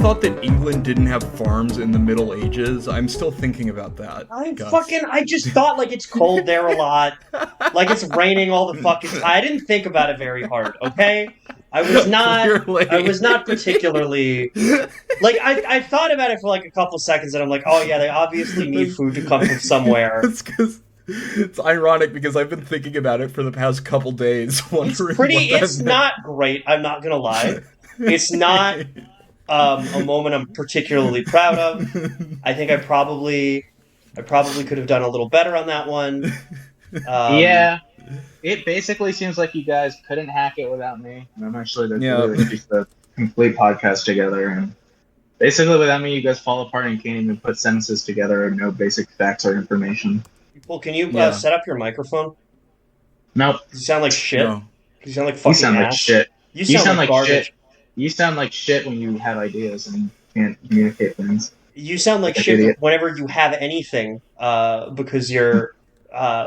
thought that England didn't have farms in the Middle Ages. I'm still thinking about that. I just thought like it's cold there a lot. Like it's raining all the fucking time. I didn't think about it very hard, okay? Clearly. I was not particularly like I thought about it for like a couple seconds and I'm like, oh yeah, they obviously need food to come from somewhere. It's ironic because I've been thinking about it for the past couple days, wondering It's not great, I'm not gonna lie. It's not a moment I'm particularly proud of. I think I probably could have done a little better on that one. Yeah. It basically seems like you guys couldn't hack it without me. And I'm actually really just a complete podcast together. And basically, without me, you guys fall apart and can't even put sentences together and no basic facts or information. Well, can you set up your microphone? Nope. You sound like shit. No. You sound like fucking You sound ass. like shit. You sound like garbage. shit. You sound like shit when you have ideas and can't communicate things. You sound like shit idiot. whenever you have anything, because your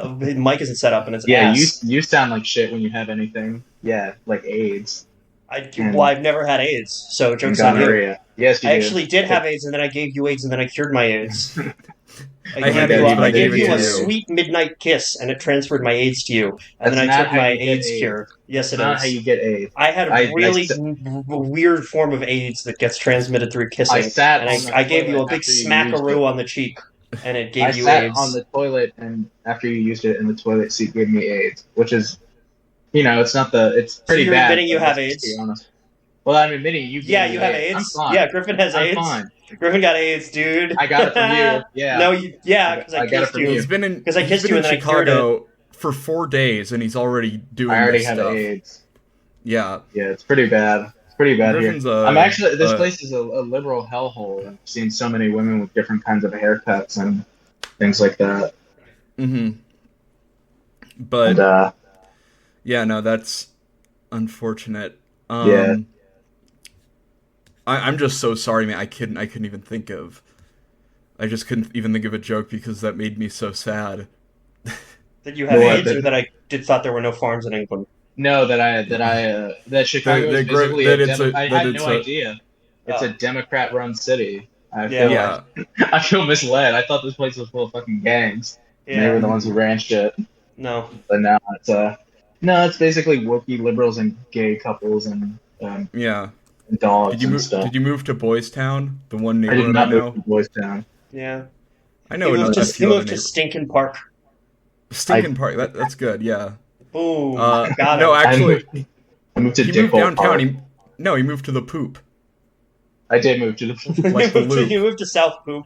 mic isn't set up and it's Yeah, ass. you sound like shit when you have anything. Yeah, like AIDS. I've never had AIDS, so And joke's on you. gonorrhea. Yes, you I do. actually did have AIDS, and then I gave you AIDS, and then I cured my AIDS. I had AIDS, but I gave it you to a you. sweet midnight kiss, and it transferred my AIDS to you, and That's then I not took how my you get AIDS AIDS. cure. Yes, it Not is. how you get AIDS. I had a I really st- weird form of AIDS that gets transmitted through kissing, I sat and on the I gave you a toilet big after you used it. smackaroo on the cheek, and it I gave you sat AIDS. on the toilet, and after you used it, and the toilet seat gave me AIDS, which is, it's pretty you're bad. admitting you but have let's AIDS? be honest. Well, I'm admitting you. Yeah, gave you me have I'm AIDS. fine. Yeah, Griffin has I'm AIDS. fine. Griffin got AIDS, dude. I got it from you. Yeah. No, because I I got it kissed from you. you. He's been in 'Cause I kissed he's you been in and then I cured Chicago for 4 days, and he's already doing I already this have stuff. AIDS. Yeah. Yeah, it's pretty bad. It's pretty bad Griffin's here. a- I'm actually. This a- place is a liberal hellhole. I've seen so many women with different kinds of haircuts and things like that. Mm-hmm. But And yeah, no, that's unfortunate. Yeah. I'm just so sorry, man. I couldn't even think of. I just couldn't even think of a joke because that made me so sad. That you have Well, AIDS, or that I thought there were no farms in England. no, that Chicago is basically I had no idea. It's a Democrat-run city. I feel Yeah. I feel misled. I thought this place was full of fucking gangs. And they were the ones who ran shit. No. But now it's basically woke liberals and gay couples and Yeah. dogs Did you and move? stuff. Did you move to Boys Town, the one I did neighborhood I not know? move to Boys Town. Yeah. I know He another moved to, few he other moved to neighborhoods. Stinkin' Park. Stinkin' Park. That's good. Yeah. Boom. Got No, it. actually, I moved to he moved Dickhole Park. downtown. He moved to the Poop. I did move to the. like the loop. You moved to South Poop.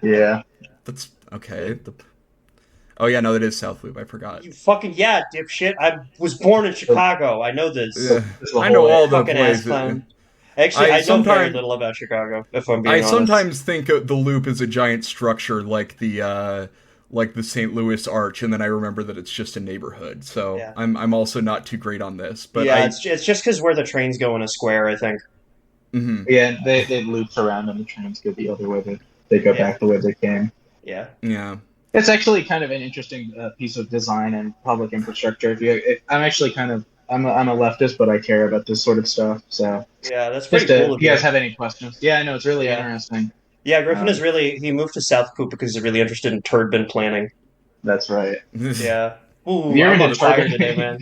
Yeah. That's okay. Oh yeah, no, that is South Loop. I forgot. You fucking dipshit. I was born in Chicago. I know this. Yeah. It's the I know whole- all the Fucking ass places. clown. Actually, I I know very sometime- little about Chicago, if I'm being I honest. sometimes think the Loop is a giant structure like the St. Louis Arch, and then I remember that it's just a neighborhood. So Yeah. I'm also not too great on this. But yeah, it's just because where the trains go in a square, I think. Mhm. Yeah, they loop around and the trains go the other way. They go Yeah. back the way they came. Yeah. Yeah. It's actually kind of an interesting piece of design and public infrastructure. I'm actually I'm a leftist, but I care about this sort of stuff. So Yeah, that's pretty just cool if of you you. guys have any questions, yeah, I know it's really Yeah. interesting. Yeah, Griffin Um, is really... He moved to South Poop because he's really interested in turd bin planning. That's right. Yeah. Ooh, You're I'm into on fire turban. today, man.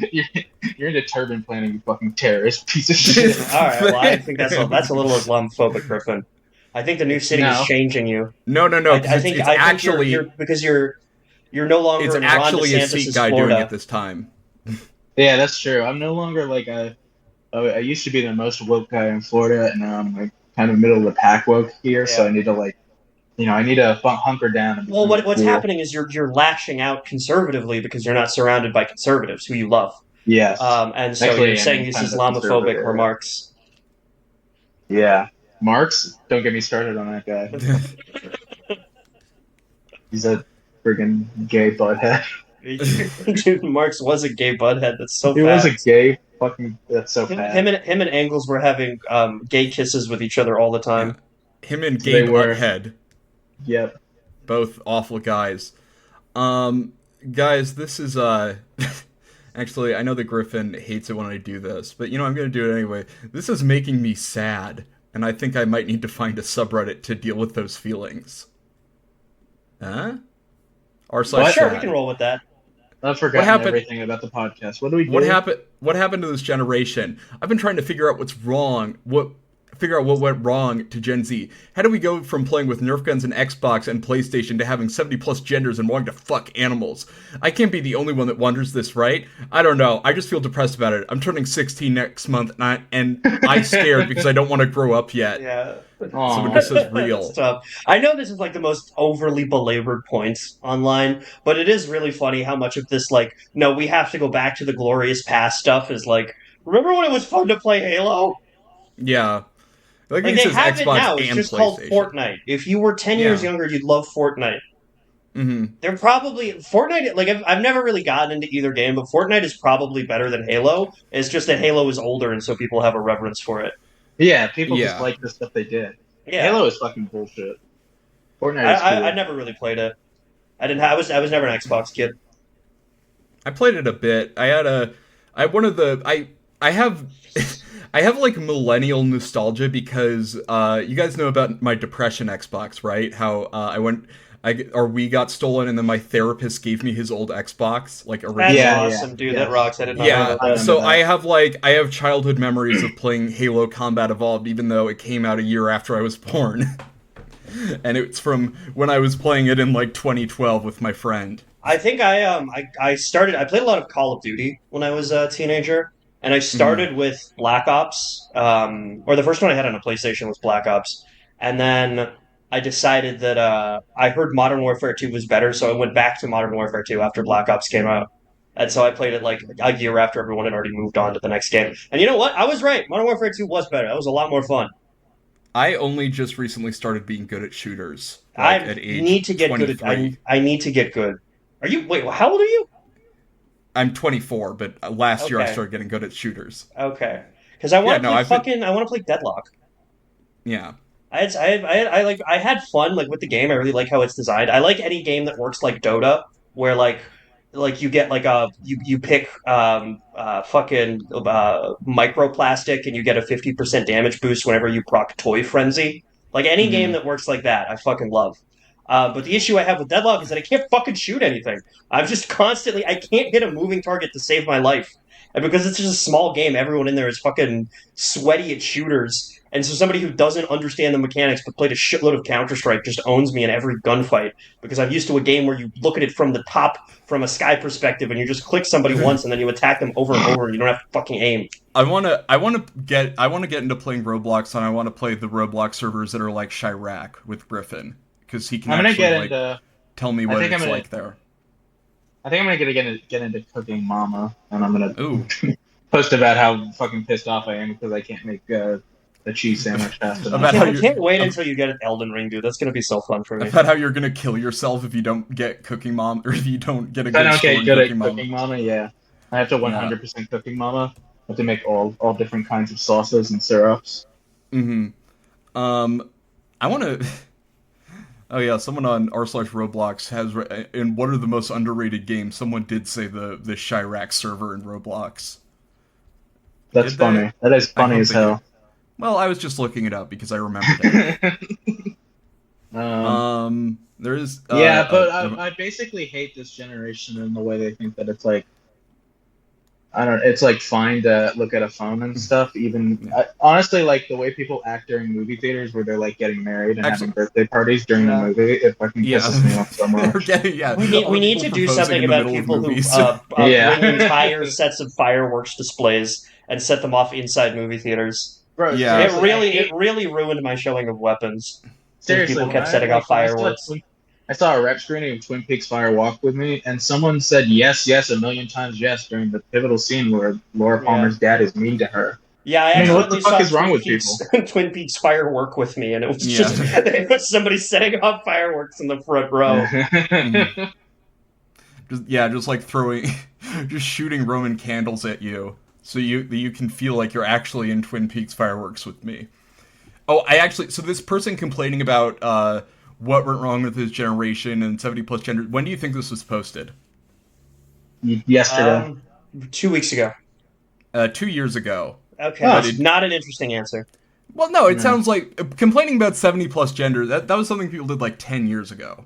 you're into turban planning, you fucking terrorist piece of shit. All right, well, I think that's a little Islamophobic, Griffin. I think the new city No. is changing you. No. I 'Cause think it's I think actually you're because you're no longer it's in Ron actually a DeSantis' Sikh guy Florida. doing it this time. Yeah, that's true. I'm no longer like I used to be the most woke guy in Florida, and now I'm like kind of middle of the pack woke here. So Yeah. I need to I need to hunker down. And Well, what's cool. happening is you're lashing out conservatively because you're not surrounded by conservatives who you love. Yes. And so Actually, you're I saying am these kind of a Islamophobic conservative. remarks. Yeah. Marx, don't get me started on that guy. He's a friggin' gay butthead. Dude, Marx was a gay butthead. That's so He fast. was a gay fucking. That's so fast. Him and Engels were having gay kisses with each other all the time. Him and They Gabe were. Butthead. Yep. Both awful guys. Guys, this is actually, I know that Griffin hates it when I do this, but I'm gonna do it anyway. This is making me sad and I think I might need to find a subreddit to deal with those feelings. Huh? But sure, we can roll with that. I've forgotten everything about the podcast. What do we do? What happened to this generation? I've been trying to figure out what went wrong to Gen Z. How do we go from playing with Nerf guns and Xbox and PlayStation to having 70 plus genders and wanting to fuck animals? I can't be the only one that wonders this, right? I don't know. I just feel depressed about it. I'm turning 16 next month, and I'm scared because I don't want to grow up yet. Yeah. So this is real. I know this is like the most overly belabored points online, but it is really funny how much of this, like, no, we have to go back to the glorious past stuff is like, remember when it was fun to play Halo? Yeah. Like they have Xbox it now. It's just called Fortnite. If you were 10 years younger, you'd love Fortnite. Mm-hmm. They're probably Fortnite. Like I've never really gotten into either game, but Fortnite is probably better than Halo. It's just that Halo is older, and so people have a reverence for it. Yeah, people just like the stuff they did. Yeah. Halo is fucking bullshit. Fortnite is cool. I never really played it. I didn't. I was never an Xbox kid. I played it a bit. I have I have like millennial nostalgia because you guys know about my depression Xbox, right? How we got stolen and then my therapist gave me his old Xbox, like original. That's awesome, dude. That rocks. I did not know that. So I have childhood memories of playing Halo Combat Evolved, even though it came out a year after I was born. And it's from when I was playing it in like 2012 with my friend. I think I played a lot of Call of Duty when I was a teenager. And I started with Black Ops, or the first one I had on a PlayStation was Black Ops. And then I decided that I heard Modern Warfare 2 was better, so I went back to Modern Warfare 2 after Black Ops came out. And so I played it like a year after everyone had already moved on to the next game. And you know what? I was right. Modern Warfare 2 was better. That was a lot more fun. I only just recently started being good at shooters. At age need to get 23. Good. I need to get good. Wait, how old are you? I'm 24, but last year I started getting good at shooters. Okay, because I want to play Deadlock. Yeah, I had fun like with the game. I really like how it's designed. I like any game that works like Dota, where like you get like you pick fucking microplastic and you get a 50% damage boost whenever you proc Toy Frenzy. Like any game that works like that, I fucking love. But the issue I have with Deadlock is that I can't fucking shoot anything. I'm just constantly... I can't hit a moving target to save my life. And because it's just a small game, everyone in there is fucking sweaty at shooters. And so somebody who doesn't understand the mechanics but played a shitload of Counter-Strike just owns me in every gunfight. Because I'm used to a game where you look at it from the top, from a sky perspective, and you just click somebody once and then you attack them over and over and you don't have to fucking aim. I want to get into playing Roblox, and I want to play the Roblox servers that are like Chirac with Griffin. Because he can tell me what it's like there. I think I'm gonna get into cooking mama, and I'm gonna post about how fucking pissed off I am because I can't make a cheese sandwich fast enough. I can't wait until you get an Elden Ring, dude. That's gonna be so fun for me. About how you're gonna kill yourself if you don't get cooking mom, or if you don't get a good cooking mama. Yeah, I have to 100% cooking mama. I have to make all different kinds of sauces and syrups. Mm-hmm. I want to. Oh yeah, someone on r/Roblox has, in what are the most underrated games, someone did say the Chirac server in Roblox. That's funny. That is funny as hell. Well, I was just looking it up because I remembered it. There is... I basically hate this generation in the way they think that it's like... it's like fine to look at a phone and stuff. Honestly, like the way people act during movie theaters where they're like getting married and having birthday parties during the movie, it fucking pisses me off so much. We need to do something about people who bring entire sets of fireworks displays and set them off inside movie theaters. Bro, it really ruined my showing of Weapons. Seriously, people kept setting off fireworks. I saw a rep screening of Twin Peaks Fire Walk with Me, and someone said yes, a million times yes during the pivotal scene where Laura Palmer's dad is mean to her. Yeah, I actually what the fuck is wrong with people? Twin Peaks Firework with Me, and it was just somebody setting off fireworks in the front row. Just like just shooting Roman candles at you, so you can feel like you're actually in Twin Peaks Fireworks with Me. Oh, so this person complaining about what went wrong with his generation and 70 plus gender. When do you think this was posted? Yesterday. 2 weeks ago. 2 years ago. Okay, that's not an interesting answer. Well, no, it Yeah. sounds like complaining about 70 plus gender. That was something people did like 10 years ago.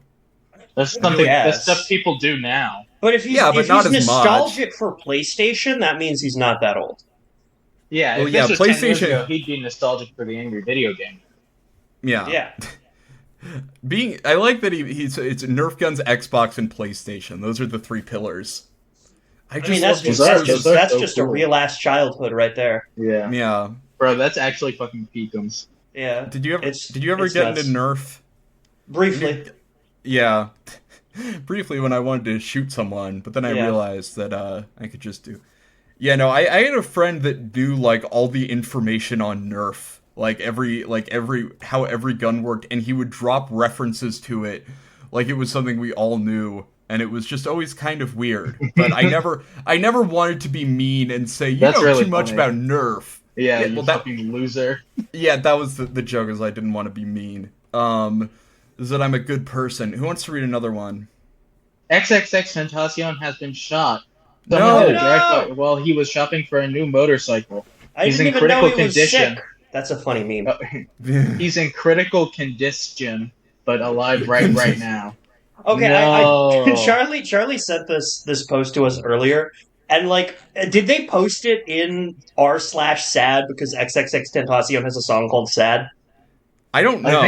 That's Yes. stuff people do now. But if he's, Yeah, but if not he's as nostalgic for PlayStation, that means he's not that old. Yeah, Well, if yeah, this was 10 years PlayStation- ago, he'd be nostalgic for the angry video game. Yeah. Yeah. I like that it's Nerf guns, Xbox, and PlayStation. Those are the three pillars. I I mean, that's love just those are- that's just, those are that's so just a cool. real ass childhood right there. Yeah. Yeah. Bro, that's actually fucking peakums. Yeah. Did you ever It's- it's get nuts. into Nerf? Briefly. Yeah. Briefly when I wanted to shoot someone, but then I Yeah. realized that I could just do. Yeah, no, I had a friend that knew like all the information on Nerf, like every how every gun worked, and he would drop references to it like it was something we all knew, and it was just always kind of weird. But I never wanted to be mean and say you That's know really too much funny. about Nerf. Yeah, Yeah, you well, that- fucking loser. Yeah, that was the joke, is I didn't want to be mean. Is that I'm a good person. Who wants to read another one? XXX Tentacion has been shot. No. Someone did a No. drive-by while he was shopping for a new motorcycle. I He's didn't in even know critical he was condition. sick. That's a funny meme. He's in critical condition, but alive right now. Okay, No. Charlie sent this post to us earlier, and like, did they post it in r/sad because XXX Tentacion has a song called "Sad"? I don't know.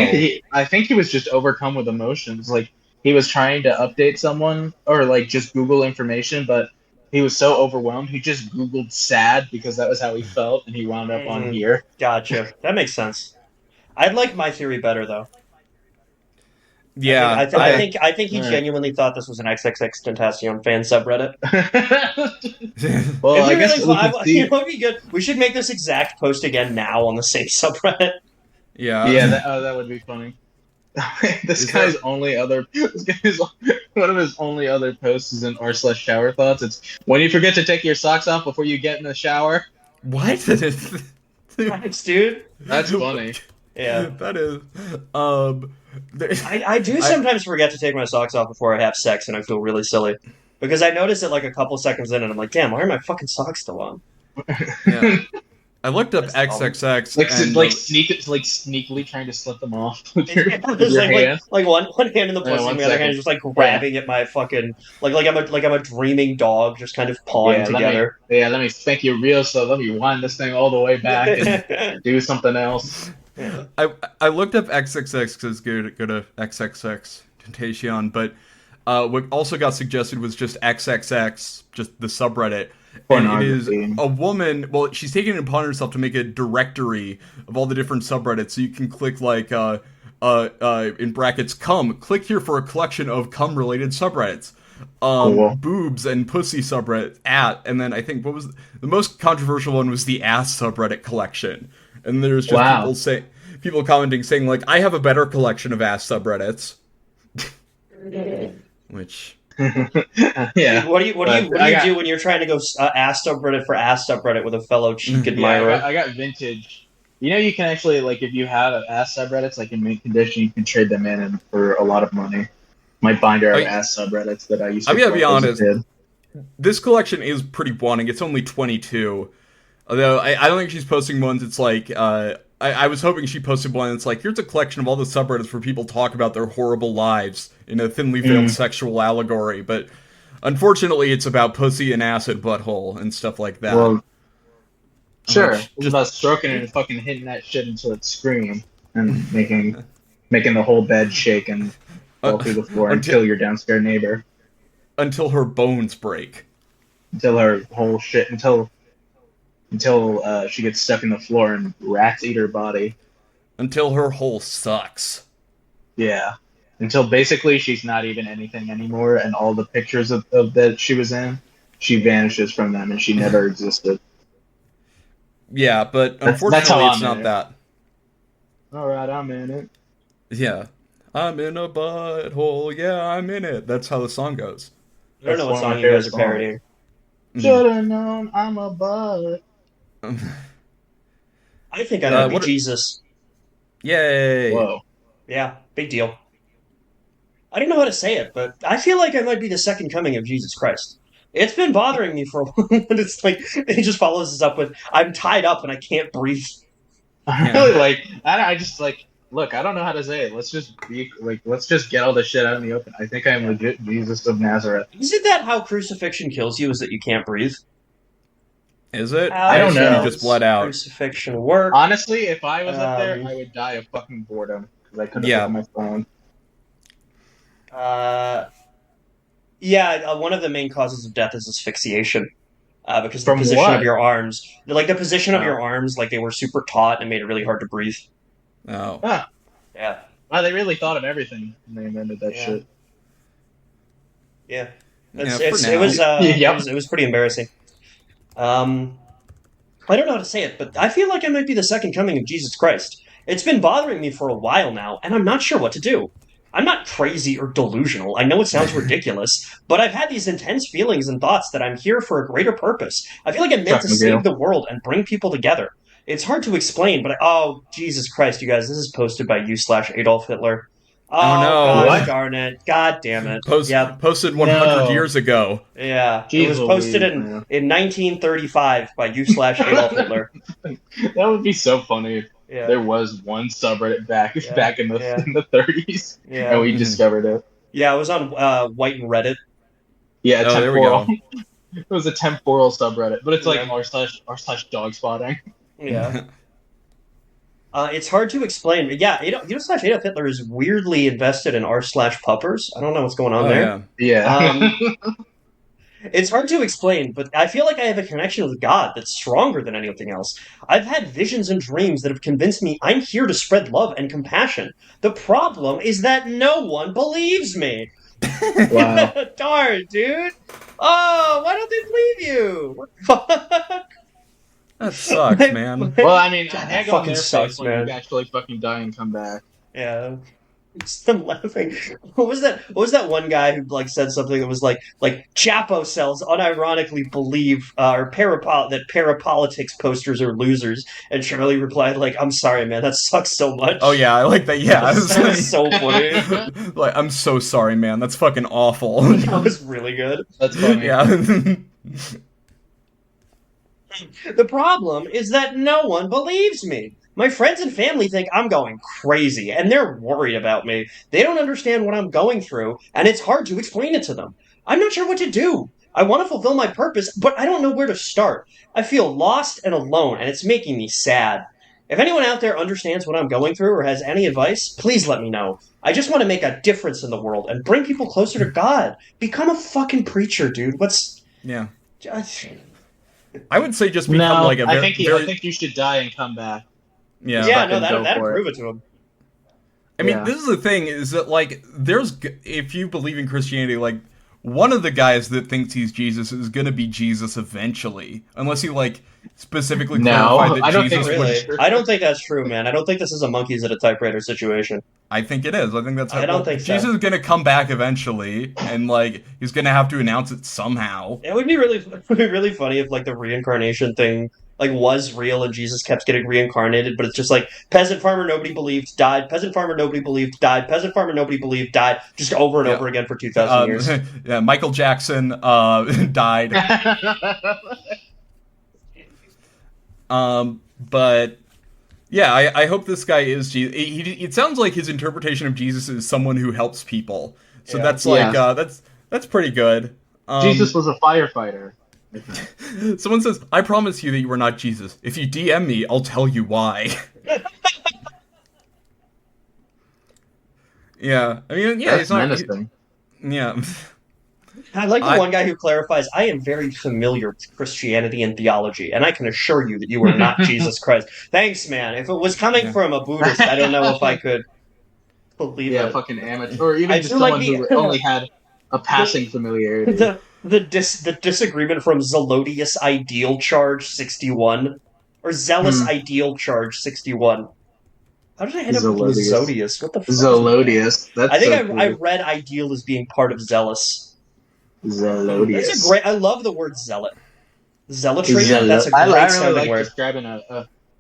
I think he was just overcome with emotions. Like he was trying to update someone or like just Google information, but he was so overwhelmed he just Googled "sad" because that was how he felt, and he wound up on here. Gotcha. That makes sense. I like my theory better though. Yeah, I think he Alright. genuinely thought this was an XXX Tentacion fan subreddit. Well, It'd I be guess really we fun. can You see. know what'd be good? We should make this exact post again now on the same subreddit. yeah. Yeah, that would be funny. This Is guy's that- one of his only other posts is in r/shower thoughts. It's when you forget to take your socks off before you get in the shower. What? Thanks, dude. That's funny. Yeah. That is. I do sometimes forget to take my socks off before I have sex, and I feel really silly. Because I notice it like a couple seconds in, and I'm like, damn, why are my fucking socks still on? Yeah. I looked up That's dumb. XXX. Like and, sneakily trying to slip them off with your, It's with your hand. like one hand in the pussy, one and the other second. hand is just like grabbing at my fucking like I'm a dreaming dog, just kind of pawing together. Let me spank you real slow. Let me wind this thing all the way back and do something else. I looked up XXX because go to XXX Tentacion, but what also got suggested was just XXX, just the subreddit. And it is Pornography. a woman. Well, she's taken it upon herself to make a directory of all the different subreddits, so you can click like in brackets cum. Click here for a collection of cum related subreddits. Cool. Boobs and pussy subreddit and then I think what was the most controversial one was the ass subreddit collection. And there's just Wow. people commenting saying like I have a better collection of ass subreddits. Which Yeah. What do you I got- do when you're trying to go ass subreddit for ass subreddit with a fellow cheek Yeah, admirer? I got vintage. You know, you can actually like if you have ass subreddits like in mint condition, you can trade them in and for a lot of money. My binder of ass subreddits that I used to. I'm gonna be collect as a honest. kid. this collection is pretty wanting. It's only 22. Although I don't think she's posting ones. It's like I was hoping she posted one that's like, here's a collection of all the subreddits where people talk about their horrible lives in a thinly veiled sexual allegory. But unfortunately, it's about pussy and ass and butthole and stuff like that. Well, sure. Which It's about stroking it and fucking hitting that shit until it's screaming and making the whole bed shake and fall through the floor and until- kill your downstairs neighbor until her bones break. until her whole shit until she gets stuck in the floor and rats eat her body. Until her hole sucks. Yeah. Until basically she's not even anything anymore, and all the pictures of that she was in, she vanishes from them, and she never existed. Yeah, but That's how unfortunately, it's I'm not in it. that. All right, I'm in it. Yeah. I'm in a butthole, yeah, I'm in it. That's how the song goes. I don't know what That's one song of you my guys are favorite parodying. Should have known I'm a butt. I think I might be what- Jesus. Yay! Whoa. Yeah, big deal. I don't know how to say it, but I feel like I might be the second coming of Jesus Christ. It's been bothering me for a while, but it's like he just follows us up with, "I'm tied up and I can't breathe." I really like. I just like. Look, I don't know how to say it. Let's just be like. Let's just get all this shit out in the open. I think I am legit Jesus of Nazareth. Isn't that how crucifixion kills you? Is that you can't breathe? Is it? How I don't assume know. You just bled out. Crucifixion work. Honestly, if I was up there, Um, I would die of fucking boredom because I couldn't Yeah. look at my phone. One of the main causes of death is asphyxiation. Because From the position what? of your arms, like the position of Oh. your arms, like they were super taut and made it really hard to breathe. Oh. Huh. Yeah, Wow, they really thought of everything when they invented that Yeah. shit. yeah. Yeah, It for was now. Yep. it was pretty embarrassing. I don't know how to say it, but I feel like I might be the second coming of Jesus Christ. It's been bothering me for a while now, and I'm not sure what to do. I'm not crazy or delusional. I know it sounds ridiculous, but I've had these intense feelings and thoughts that I'm here for a greater purpose. I feel like I'm meant to Fucking save deal. the world and bring people together. It's hard to explain, but oh, Jesus Christ, you guys, this is posted by you/Adolf Hitler. Oh, no. God What? darn it. God damn it. Posted 100 No. years ago. Yeah. Jeez It was posted Louise, in man. 1935 by you/Adolf Hitler. That would be so funny if Yeah. there was one subreddit back Yeah, back in the yeah. in the 30s, Yeah. and we Mhm. discovered it. Yeah, it was on White and Reddit. Yeah, Oh, there we temporal. go. It was a temporal subreddit, but it's like Yeah. r/r/ dog spotting. Yeah. It's hard to explain. But yeah, you/Adolf Hitler is weirdly invested in r/puppers. I don't know what's going on Oh, there. yeah. It's hard to explain, but I feel like I have a connection with God that's stronger than anything else. I've had visions and dreams that have convinced me I'm here to spread love and compassion. The problem is that no one believes me. Wow. Darn, dude. Oh, why don't they believe you? What the fuck? That sucks, man. Well, I mean, God, that egg on fucking their sucks, face when man. you actually fucking die and come back. Yeah. I'm laughing. What was that? What was that one guy who like said something that was like Chapo cells unironically believe that parapolitics posters are losers, and Charlie replied like, "I'm sorry, man, that sucks so much." Oh, yeah, I like that. Yeah. that was so funny. Like, I'm so sorry, man. That's fucking awful. That was really good. That's funny. Yeah. The problem is that no one believes me. My friends and family think I'm going crazy, and they're worried about me. They don't understand what I'm going through, and it's hard to explain it to them. I'm not sure what to do. I want to fulfill my purpose, but I don't know where to start. I feel lost and alone, and it's making me sad. If anyone out there understands what I'm going through or has any advice, please let me know. I just want to make a difference in the world and bring people closer to God. Become a fucking preacher, dude. Yeah. Just... I would say just become No, like a very, I think you should die and come back. yeah. Yeah, no, fucking go that'd for prove it to him. I mean, Yeah. this is the thing: is that like if you believe in Christianity, like one of the guys that thinks he's Jesus is gonna be Jesus eventually, unless he like specifically No, clarified that I don't Jesus think would. Really? I don't think that's true, man. I don't think this is a monkeys at a typewriter situation. I think it is. I think that's. I don't think so. Jesus is gonna come back eventually, and like he's gonna have to announce it somehow. It would be really funny if like the reincarnation thing like was real and Jesus kept getting reincarnated, but it's just like peasant farmer nobody believed died, peasant farmer nobody believed died, peasant farmer nobody believed died, just over and Yeah. over again for 2,000 years. Yeah, Michael Jackson died. But yeah, I hope this guy is Jesus. It sounds like his interpretation of Jesus is someone who helps people. So Yeah. that's like that's pretty good. Jesus was a firefighter. Someone says, "I promise you that you are not Jesus. If you DM me, I'll tell you why." Yeah, I mean, yeah, That's he's not. menacing. Yeah. I like the one guy who clarifies, I am very familiar with Christianity and theology, and I can assure you that you are not Jesus Christ. Thanks, man. If it was coming Yeah. from a Buddhist, I don't know if I could believe Yeah, it. fucking amateur, or even I just do like someone who the- only had a passing familiarity. The disagreement from Zelodius Ideal Charge 61 or Zealous Ideal Charge 61. How did I end up with Zelodius. Zodius? What the fuck? Zelodius. That's I think so cool. I read Ideal as being part of Zealous. Zelodius. That's a great. I love the word zealot. Zealotry. Zelo- That's a great I really sounding like word. describing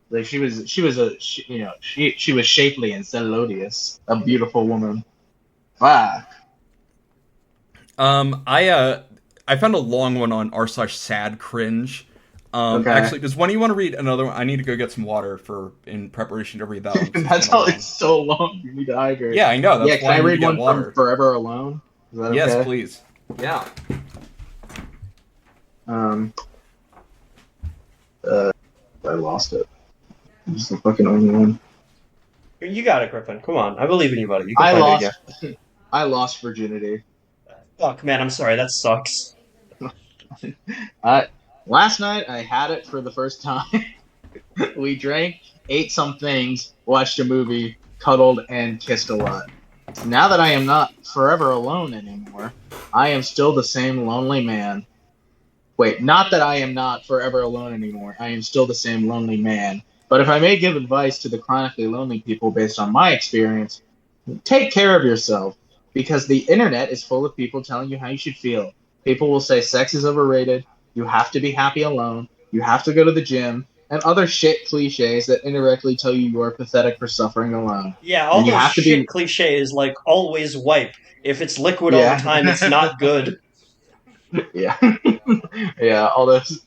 like she was she was shapely and Zelodius, a beautiful woman. Wow. I found a long one on r/sad cringe. Okay. Actually, does one of you want to read another one? I need to go get some water in preparation to read that one. 'cause That's been a how long- it's so long. You need to hydrate. Yeah, I know. That's Yeah, can why I need to read get one water. from Forever Alone? Is that Yes, okay? please. Yeah. I lost it. It's the fucking only one. You got it, Griffin. Come on. I believe in you, buddy. You can I find it lost. again. I lost virginity. Fuck, man, I'm sorry. That sucks. Last night I had it for the first time. We drank, ate some things, watched a movie, cuddled, and kissed a lot. Now that I am not forever alone anymore, I am still the same lonely man. Wait, not that I am not forever alone anymore. I am still the same lonely man. But if I may give advice to the chronically lonely people based on my experience, take care of yourself, because the internet is full of people telling you how you should feel. People will say sex is overrated, you have to be happy alone, you have to go to the gym, and other shit cliches that indirectly tell you are pathetic for suffering alone. Yeah, all And you those have to shit be- cliches like always wipe. If it's liquid all Yeah. the time, it's not good. Yeah, yeah, all those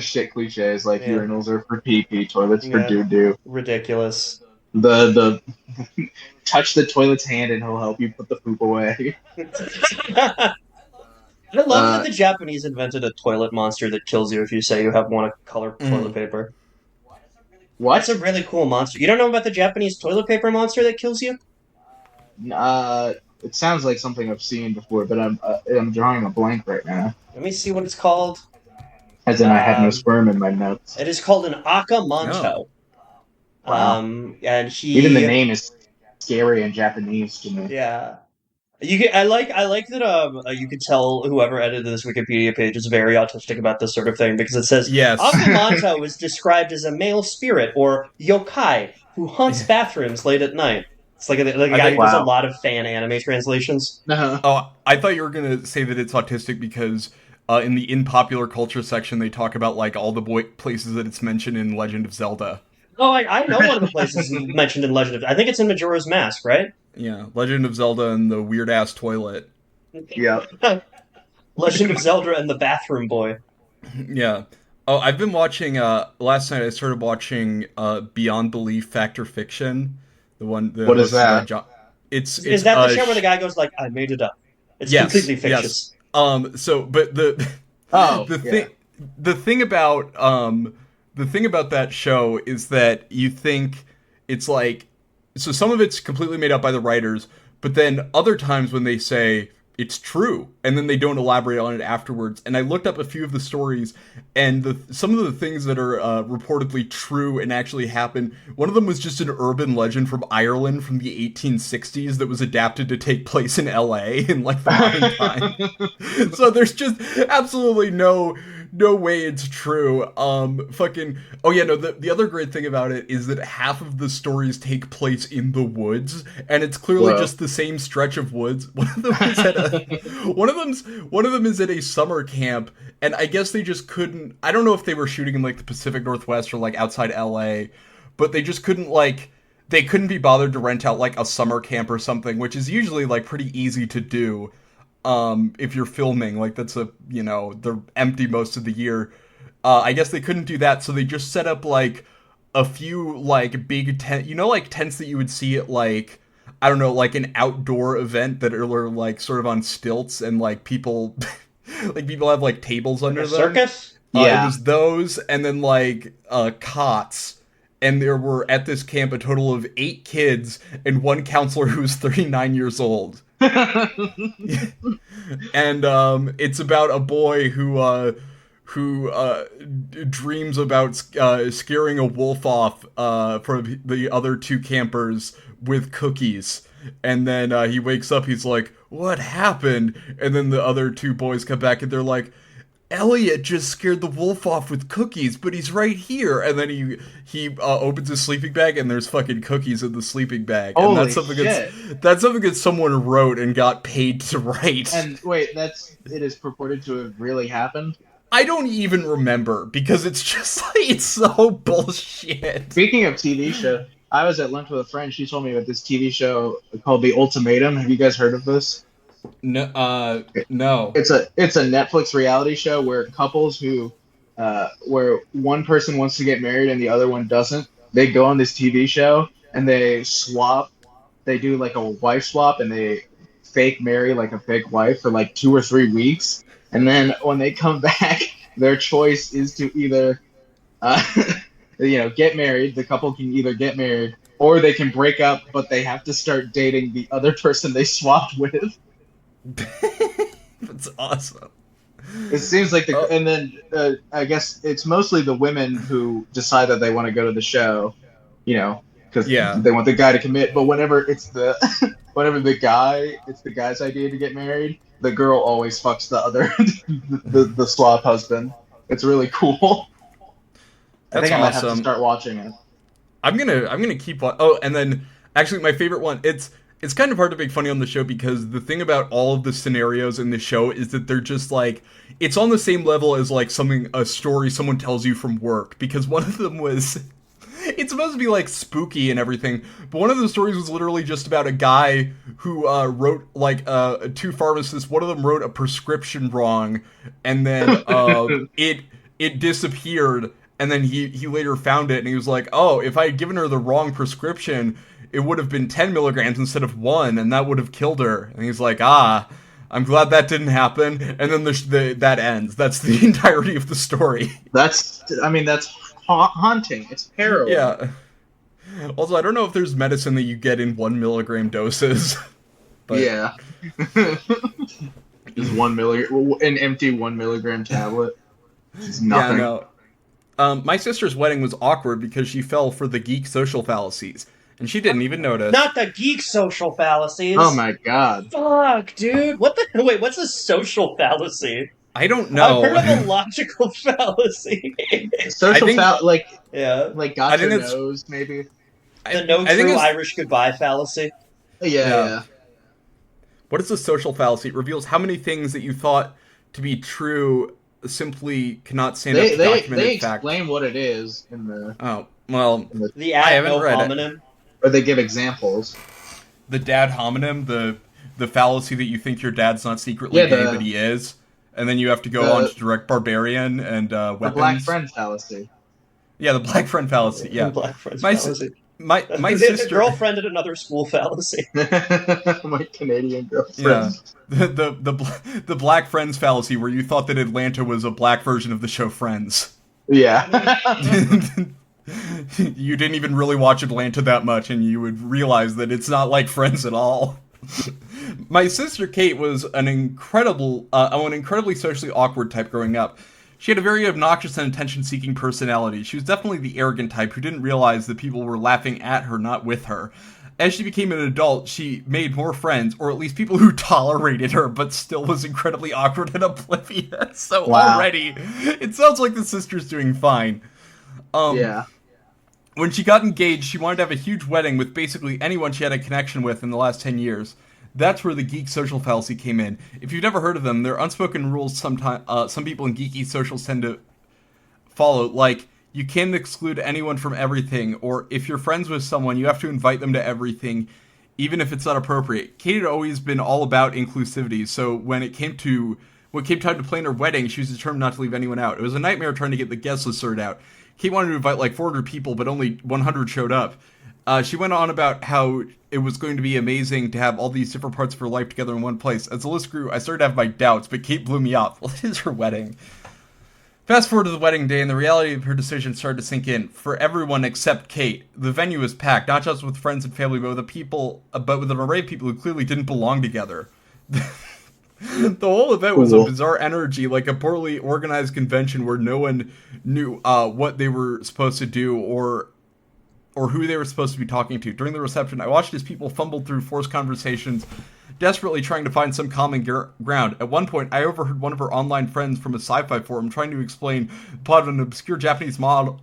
shit cliches like Yeah. urinals are for pee pee, toilets for Yeah. doo doo. Ridiculous. The touch the toilet's hand and he'll help you put the poop away. I love that the Japanese invented a toilet monster that kills you if you say you have one of color toilet paper. What? That's a really cool monster. You don't know about the Japanese toilet paper monster that kills you? It sounds like something I've seen before, but I'm drawing a blank right now. Let me see what it's called. As in, I have no Um, sperm in my notes. It is called an Akamanto. Wow. And he Even the name is scary in Japanese to me. Yeah. I like that you could tell whoever edited this Wikipedia page is very autistic about this sort of thing, because it says Yes. Akamanto is described as a male spirit or yokai who haunts bathrooms late at night. It's like a guy who does a wow. lot of fan anime translations. Oh, I thought you were gonna say that it's autistic because in the in popular culture section they talk about like all the places that it's mentioned in Legend of Zelda. Oh, I know one of the places mentioned in Legend of... I think it's in Majora's Mask, right? Yeah, Legend of Zelda and the weird ass toilet. Yep. Legend of Zelda and the Bathroom Boy. Yeah. Oh, I've been watching. Last night I started watching Beyond Belief: Fact or Fiction. The one. What is that? It's Is that the show where the guy goes like, "I made it up"? It's yes, completely fictitious. Yes. So, but the Oh, the thing about that show is that you think it's like, so some of it's completely made up by the writers, but then other times when they say it's true, and then they don't elaborate on it afterwards. And I looked up a few of the stories, and some of the things that are reportedly true and actually happened. One of them was just an urban legend from Ireland from the 1860s that was adapted to take place in LA in like the modern time. So there's just absolutely no way it's true. Oh yeah, no, the other great thing about it is that half of the stories take place in the woods, and it's clearly just the same stretch of woods. One of them is at a summer camp, and I guess they just couldn't, I don't know if they were shooting in like the Pacific Northwest or like outside LA, but they just couldn't they couldn't be bothered to rent out like a summer camp or something, which is usually like pretty easy to do. If you're filming, like that's they're empty most of the year. I guess they couldn't do that, so they just set up like a few like big like tents that you would see at like, I don't know, like an outdoor event that are like sort of on stilts, and like people like people have like tables under A them. circus? It was those, and then like cots. And there were at this camp a total of 8 kids and one counselor who was 39 years old. And it's about a boy who dreams about scaring a wolf off from the other 2 campers with cookies. And then he wakes up, he's like, "What happened?" And then the other 2 boys come back and they're like, "Elliot just scared the wolf off with cookies, but he's right here." And then he opens his sleeping bag, and there's fucking cookies in the sleeping bag. And Holy that's something shit. that's something that someone wrote and got paid to write. And wait, it is purported to have really happened? I don't even remember, because it's just like, it's so bullshit. Speaking of TV show, I was at lunch with a friend. She told me about this TV show called The Ultimatum. Have you guys heard of this? No. It's a Netflix reality show where couples who where one person wants to get married and the other one doesn't. They go on this TV show and they swap. They do like a wife swap and they fake marry like a fake wife for like 2 or 3 weeks. And then when they come back, their choice is to either, get married. The couple can either get married or they can break up, but they have to start dating the other person they swapped with. That's awesome. It seems like and then I guess it's mostly the women who decide that they want to go to the show, because they want the guy to commit. But whenever it's the guy's idea to get married, the girl always fucks the other, the swap husband. It's really cool. That's I think I might have awesome. to start watching it. I'm gonna keep. Oh, and then actually, my favorite one. It's kind of hard to make funny on the show because the thing about all of the scenarios in the show is that they're just like, it's on the same level as like a story someone tells you from work. Because one of them was, it's supposed to be like spooky and everything, but one of the stories was literally just about a guy who wrote like two pharmacists. One of them wrote a prescription wrong, and then it disappeared. And then he later found it, and he was like, oh, if I had given her the wrong prescription, it would have been 10 milligrams instead of 1, and that would have killed her. And he's like, I'm glad that didn't happen. And then that ends. That's the entirety of the story. That's haunting. It's terrible. Yeah. Also, I don't know if there's medicine that you get in 1 milligram doses. But yeah. Just 1 milligram, an empty 1 milligram tablet. It's nothing. Yeah, no. My sister's wedding was awkward because she fell for the geek social fallacies. And she didn't even notice. Not the geek social fallacies. Oh my god. Fuck, dude. Wait, what's a social fallacy? I don't know. I've heard of a logical fallacy. Like yeah. gotcha nose, maybe. The no true Irish goodbye fallacy. Yeah. What is a social fallacy? It reveals how many things that you thought to be true simply cannot stand up to documented they fact. explain what it is in the... Oh, well... The I haven't read homonym. Or they give examples. The dad homonym, the fallacy that you think your dad's not secretly gay, but he is. And then you have to go on to direct Barbarian and Weapons. The black friend fallacy. Yeah, the black friend fallacy, yeah. The black friend fallacy. My the sister... girlfriend at another school fallacy. My Canadian girlfriend. Yeah. The black friends fallacy, where you thought that Atlanta was a black version of the show Friends. Yeah. You didn't even really watch Atlanta that much, and you would realize that it's not like Friends at all. My sister Kate was an incredibly socially awkward type growing up. She had a very obnoxious and attention-seeking personality. She was definitely the arrogant type who didn't realize that people were laughing at her, not with her. As she became an adult, she made more friends, or at least people who tolerated her, but still was incredibly awkward and oblivious. So already, it sounds like the sister's doing fine. Yeah. When she got engaged, she wanted to have a huge wedding with basically anyone she had a connection with in the last 10 years. That's where the geek social fallacy came in. If you've never heard of them, they're unspoken rules some people in geeky socials tend to follow, like, you can't exclude anyone from everything, or if you're friends with someone, you have to invite them to everything, even if it's not appropriate. Kate had always been all about inclusivity, so when it came time to plan her wedding, she was determined not to leave anyone out. It was a nightmare trying to get the guest list sorted out. Kate wanted to invite like 400 people, but only 100 showed up. She went on about how it was going to be amazing to have all these different parts of her life together in one place. As the list grew, I started to have my doubts, but Kate blew me off. Well, it is her wedding. Fast forward to the wedding day, and the reality of her decision started to sink in. For everyone except Kate, the venue was packed, not just with friends and family, but with an array of people who clearly didn't belong together. The whole event was a bizarre energy, like a poorly organized convention where no one knew what they were supposed to do or who they were supposed to be talking to. During the reception, I watched as people fumbled through forced conversations, desperately trying to find some common ground. At one point, I overheard one of her online friends from a sci-fi forum trying to explain the plot of an obscure Japanese novel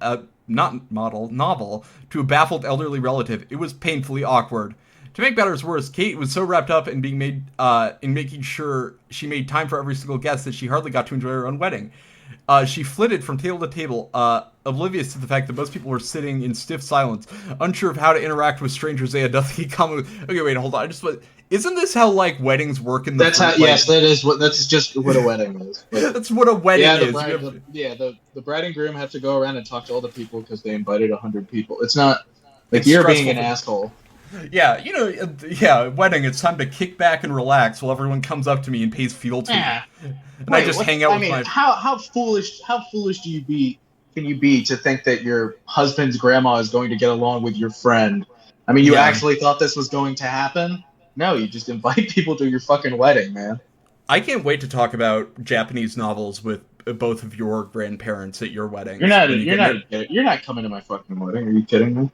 to a baffled elderly relative. It was painfully awkward. To make matters worse, Kate was so wrapped up in in making sure she made time for every single guest that she hardly got to enjoy her own wedding. She flitted from table to table, oblivious to the fact that most people were sitting in stiff silence, unsure of how to interact with strangers they had nothing in common with. Okay, wait, hold on. Isn't this how like weddings work in the? That's how. like, Yes, that's just what a wedding is. But, that's what a wedding yeah, is. the bride and groom have to go around and talk to all the people because they invited 100 people. It's not like It's you're stressful being an for- asshole. Yeah, yeah, wedding. It's time to kick back and relax while everyone comes up to me and pays fealty, Yeah. and I just hang out with my. how foolish can you be to think that your husband's grandma is going to get along with your friend? I mean, you Yeah. actually thought this was going to happen? No, you just invite people to your fucking wedding, man. I can't wait to talk about Japanese novels with both of your grandparents at your wedding. You're not coming to my fucking wedding. Are you kidding me?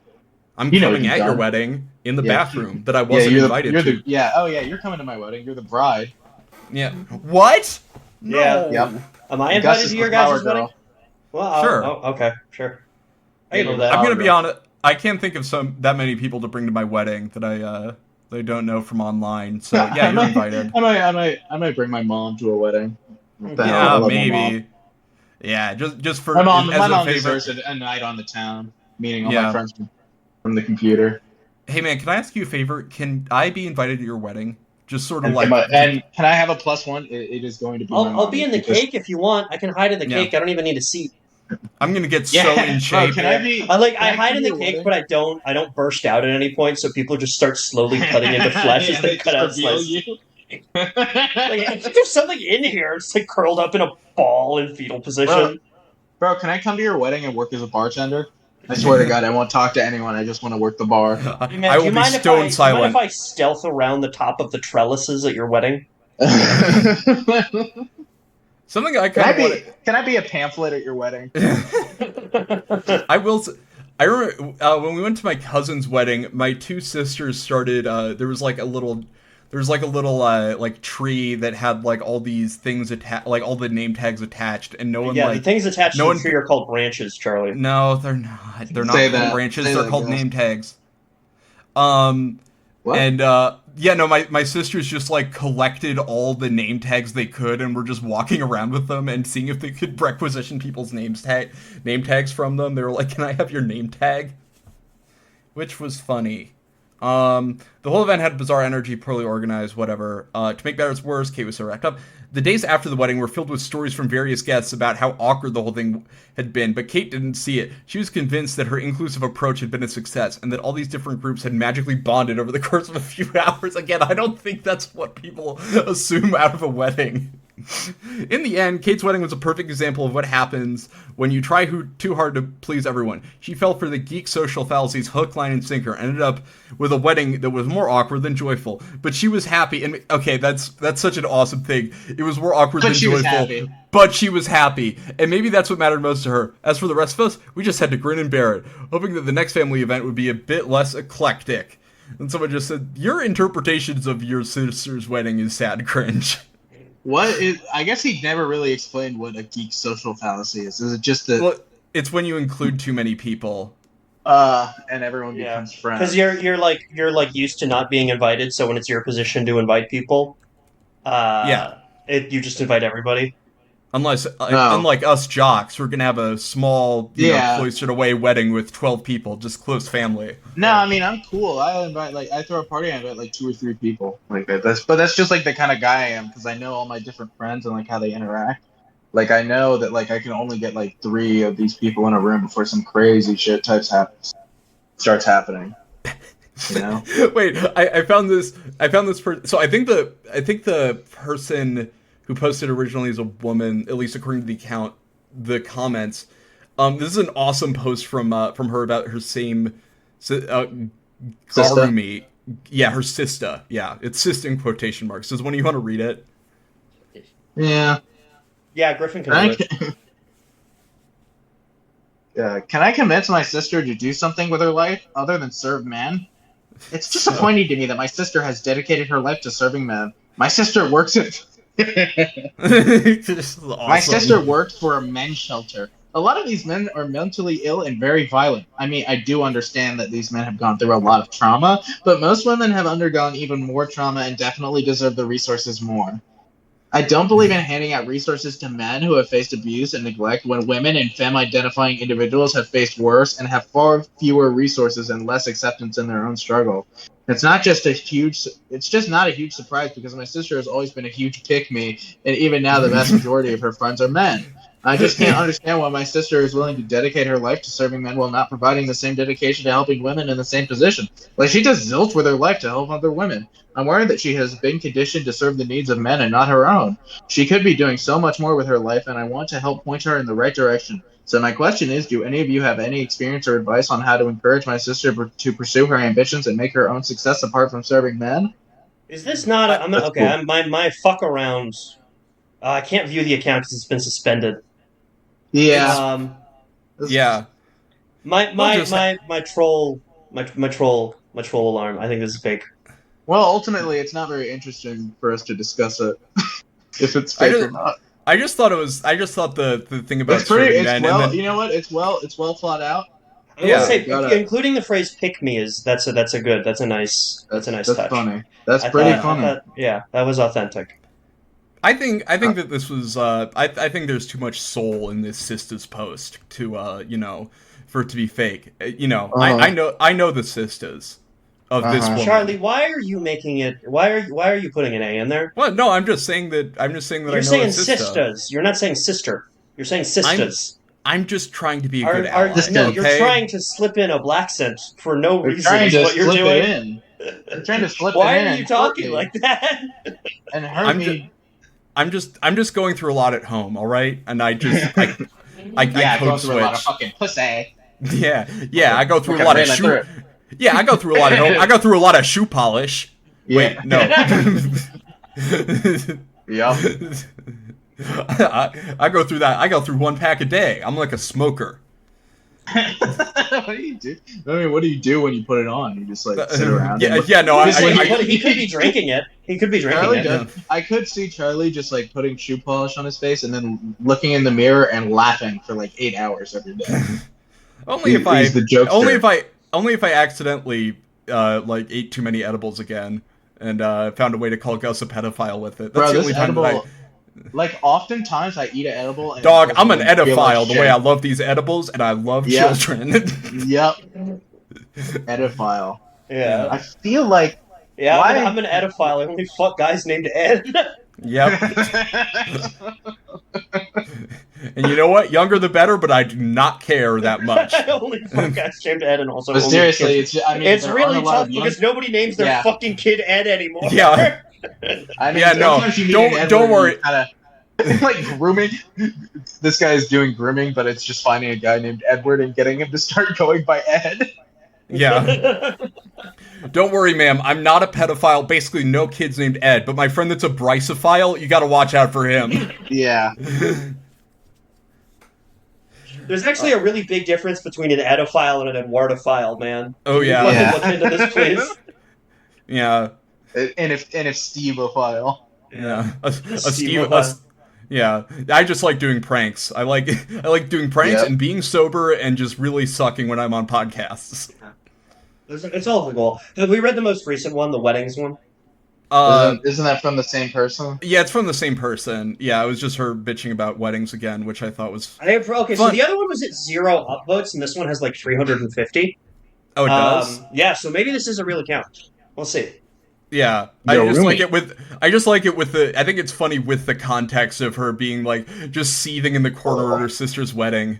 I'm You know coming what at you've your done. wedding in the Yeah. bathroom that I wasn't you're invited you're to. you're coming to my wedding. You're the bride. Yeah. What? No. Yeah. Yep. Am I Gus invited is to the your flower guys' wedding? girl. Well, Sure. okay, sure. I can do that. I'm gonna Flower be girl. honest. I can't think of that many people to bring to my wedding that I don't know from online. So yeah, you're invited. I might bring my mom to a wedding. What the hell? I Yeah, love my maybe. mom. Yeah, just for My mom, as my a mom favor. deserves a night on the town, meeting all Yeah. my friends from the computer. Hey man, can I ask you a favor? Can I be invited to your wedding? Just sort of And, like. and can I have a +1? It is going to be. my I'll mom, be in the because- cake if you want. I can hide in the Yeah. cake. I don't even need a seat. I'm gonna get Yeah, so in bro, shape. can I be? I Can hide come in to the your cake, wedding? but I don't burst out at any point. So people just start slowly cutting into flesh Yeah, as they cut out just reveal slices. you. Like, I think there's something in here. It's like curled up in a ball in fetal position. Bro, can I come to your wedding and work as a bartender? I swear to God, I won't talk to anyone. I just want to work the bar. Hey, man, I do will you be mind if stone do you mind silent. if I stealth around the top of the trellises at your wedding? Something I kind of want. Can I be a pamphlet at your wedding? I will. I remember when we went to my cousin's wedding. My two sisters started. There was like a little like tree that had like all these things like all the name tags attached, and no one Yeah, like. the things attached no to one- the tree are called branches, Charlie. No, they're not. They're not Say called that. branches. Say They're that, called Gus. name tags. What? And yeah, no, my sisters just like collected all the name tags they could, and were just walking around with them and seeing if they could requisition people's name tags from them. They were like, "Can I have your name tag?" Which was funny. The whole event had bizarre energy, poorly organized, whatever. To make matters worse, Kate was so racked up. The days after the wedding were filled with stories from various guests about how awkward the whole thing had been, but Kate didn't see it. She was convinced that her inclusive approach had been a success, and that all these different groups had magically bonded over the course of a few hours. Again, I don't think that's what people assume out of a wedding. In the end, Kate's wedding was a perfect example of what happens when you try too hard to please everyone. She fell for the geek social fallacies hook, line, and sinker, and ended up with a wedding that was more awkward than joyful. But she was happy, and okay, that's such an awesome thing. It was more awkward than she was joyful, happy. but she was happy, and maybe that's what mattered most to her. As for the rest of us, we just had to grin and bear it, hoping that the next family event would be a bit less eclectic. And someone just said, "Your interpretations of your sister's wedding is sad cringe." I guess he never really explained what a geek social fallacy is. Is it just that Well, it's when you include too many people. and everyone Yeah, becomes friends? because you're like used to not being invited. So when it's your position to invite people, you just invite everybody. Unless, No. unlike us jocks, we're gonna have a small, Yeah. cloistered away wedding with 12 people, just close family. No, I mean I'm cool. I throw a party. I invite like 2 or 3 people. Like that's just like the kind of guy I am because I know all my different friends and like how they interact. Like I know that like I can only get like 3 of these people in a room before some crazy shit starts happening. You know? Wait, I found this. So I think the person who posted originally is a woman, at least according to the account, the comments. This is an awesome post from her about her same Garumi. Yeah, her sister. Yeah, it's sister in quotation marks. Does one of you want to read it? Yeah. Yeah, Griffin can do it. Can I convince my sister to do something with her life other than serve men? It's disappointing to me that my sister has dedicated her life to serving men. My sister works at This is awesome. My sister worked for a men's shelter. A lot of these men are mentally ill and very violent. I mean, I do understand that these men have gone through a lot of trauma, but most women have undergone even more trauma and definitely deserve the resources more. I don't believe in handing out resources to men who have faced abuse and neglect when women and femme-identifying individuals have faced worse and have far fewer resources and less acceptance in their own struggle. It's not just a huge. It's just not a huge surprise because my sister has always been a huge pick me, and even now the vast majority of her friends are men. I just can't understand why my sister is willing to dedicate her life to serving men while not providing the same dedication to helping women in the same position. Like, she does zilch with her life to help other women. I'm worried that she has been conditioned to serve the needs of men and not her own. She could be doing so much more with her life, and I want to help point her in the right direction. So my question is, do any of you have any experience or advice on how to encourage my sister to pursue her ambitions and make her own success apart from serving men? Is this not? Okay. Cool. My fuck around. I can't view the account because it's been suspended. Yeah. Yeah. My troll alarm. I think this is fake. Well, ultimately, it's not very interesting for us to discuss it if it's fake or not. I just thought the thing about It's pretty. serving It's men, well. and then, you know what? It's well thought out. I will say, gotta- including the phrase "pick me" that's a nice That's touch. funny. That's I pretty thought- funny. I thought- yeah, that was authentic. I think that this was I think there's too much soul in this Sisters post to for it to be fake. I know the Sisters of this woman. Charlie, why are you making it? Why are you putting an A in there? Well, no, I'm just saying that I You're know saying a sister. sisters. You're not saying sister. You're saying sisters. I'm just trying to be a good ally. No, okay? you're trying to slip in a black scent for no You're reason. trying Is to what you're slip doing. it in. You're trying to slip Why it in. are you and talking hurt me. like that? And hurt I'm me. I'm just going through a lot at home, all right? And I code going through a lot of switch. fucking pussy. Yeah, I go through Okay, a lot of ran shoe. through it. Yeah, I go through a lot at home. I go through a lot of shoe polish. Yeah. Wait, no. Yup. I go through that. I go through one pack a day. I'm like a smoker. What do you do? I mean, what do you do when you put it on? You just like sit around. and look- No. He could be drinking it. He could be drinking Charlie it. does. I could see Charlie just like putting shoe polish on his face and then looking in the mirror and laughing for like 8 hours every day. Only if I He's the jokester. only if I accidentally like ate too many edibles again and found a way to call Gus a pedophile with it. That's Bro, the this only time edible. that Like, oftentimes I eat an edible. And Dog, it I'm an doesn't feel edophile like the way shit. I love these edibles and I love Yeah. children. Yep. Edophile. Yeah. I feel like. Yeah, Why- I'm an edophile. I only fuck guys named Ed. Yep. And you know what? Younger the better, but I do not care that much. I only fuck guys named Ed and also But only seriously, kids. it's. I mean, It's there really aren't a lot tough of young- because nobody names their Yeah. fucking kid Ed anymore. Yeah. I mean, Yeah, no, sometimes you meet don't- an Edward don't and worry. you Kinda, like grooming. This guy is doing grooming, but it's just finding a guy named Edward and getting him to start going by Ed. Yeah. Don't worry, ma'am. I'm not a pedophile. Basically, no kids named Ed. But my friend that's a Bryceophile, you gotta watch out for him. Yeah. There's actually a really big difference between an edophile and an Eduardophile, man. Oh, yeah. Fucking Yeah. look into this, please. Yeah. And if Steve-ophile. Yeah. A Steve. Steve-ophile. Yeah. I just like doing pranks. I like doing pranks Yep. and being sober and just really sucking when I'm on podcasts. It's all the goal. Have we read the most recent one, the weddings one? Isn't that from the same person? Yeah, it's from the same person. Yeah, it was just her bitching about weddings again, which I thought was. Okay, so Fun. the other one was at 0 upvotes, and this one has like 350. Oh, it does. Yeah, so maybe this is a real account. We'll see. Yeah, Yo, I just Rumi. like it with. I just like it with the. I think it's funny with the context of her being like just seething in the corner at her sister's wedding,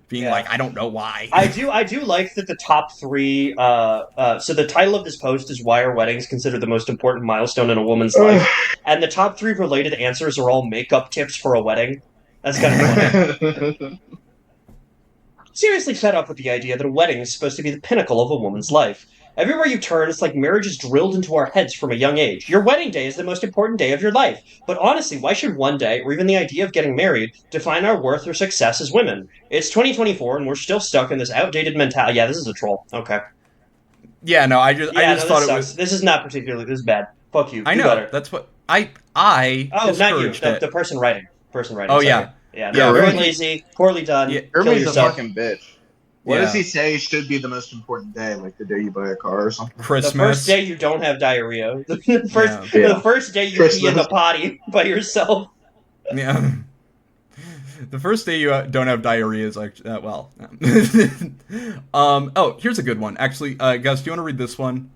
being Yeah. like, I don't know why. I do like that the top three. So the title of this post is "Why are weddings considered the most important milestone in a woman's life?" And the top three related answers are all makeup tips for a wedding. That's kind of funny. Seriously fed up with the idea that a wedding is supposed to be the pinnacle of a woman's life. Everywhere you turn, it's like marriage is drilled into our heads from a young age. Your wedding day is the most important day of your life. But honestly, why should one day, or even the idea of getting married, define our worth or success as women? It's 2024, and we're still stuck in this outdated mentality. Yeah, this is a troll. Okay. Yeah, no, I Yeah, just thought this it sucks. was. This is not particularly. This is bad. Fuck you. I Do know better. that's what I Oh, not you. discouraged it. The person writing. Person writing. Oh, sorry. yeah. Yeah. Yeah, No, very Rumi- lazy. Poorly done. Yeah, Kill Irving's a yourself. fucking bitch. What Yeah. does he say should be the most important day? Like the day you buy a car or something? The Christmas. first day you don't have diarrhea. The first, Yeah. the first day you pee in the Christmas. potty by yourself. Yeah. The first day you don't have diarrhea is like, well. Oh, here's a good one. Actually, Gus, do you want to read this one?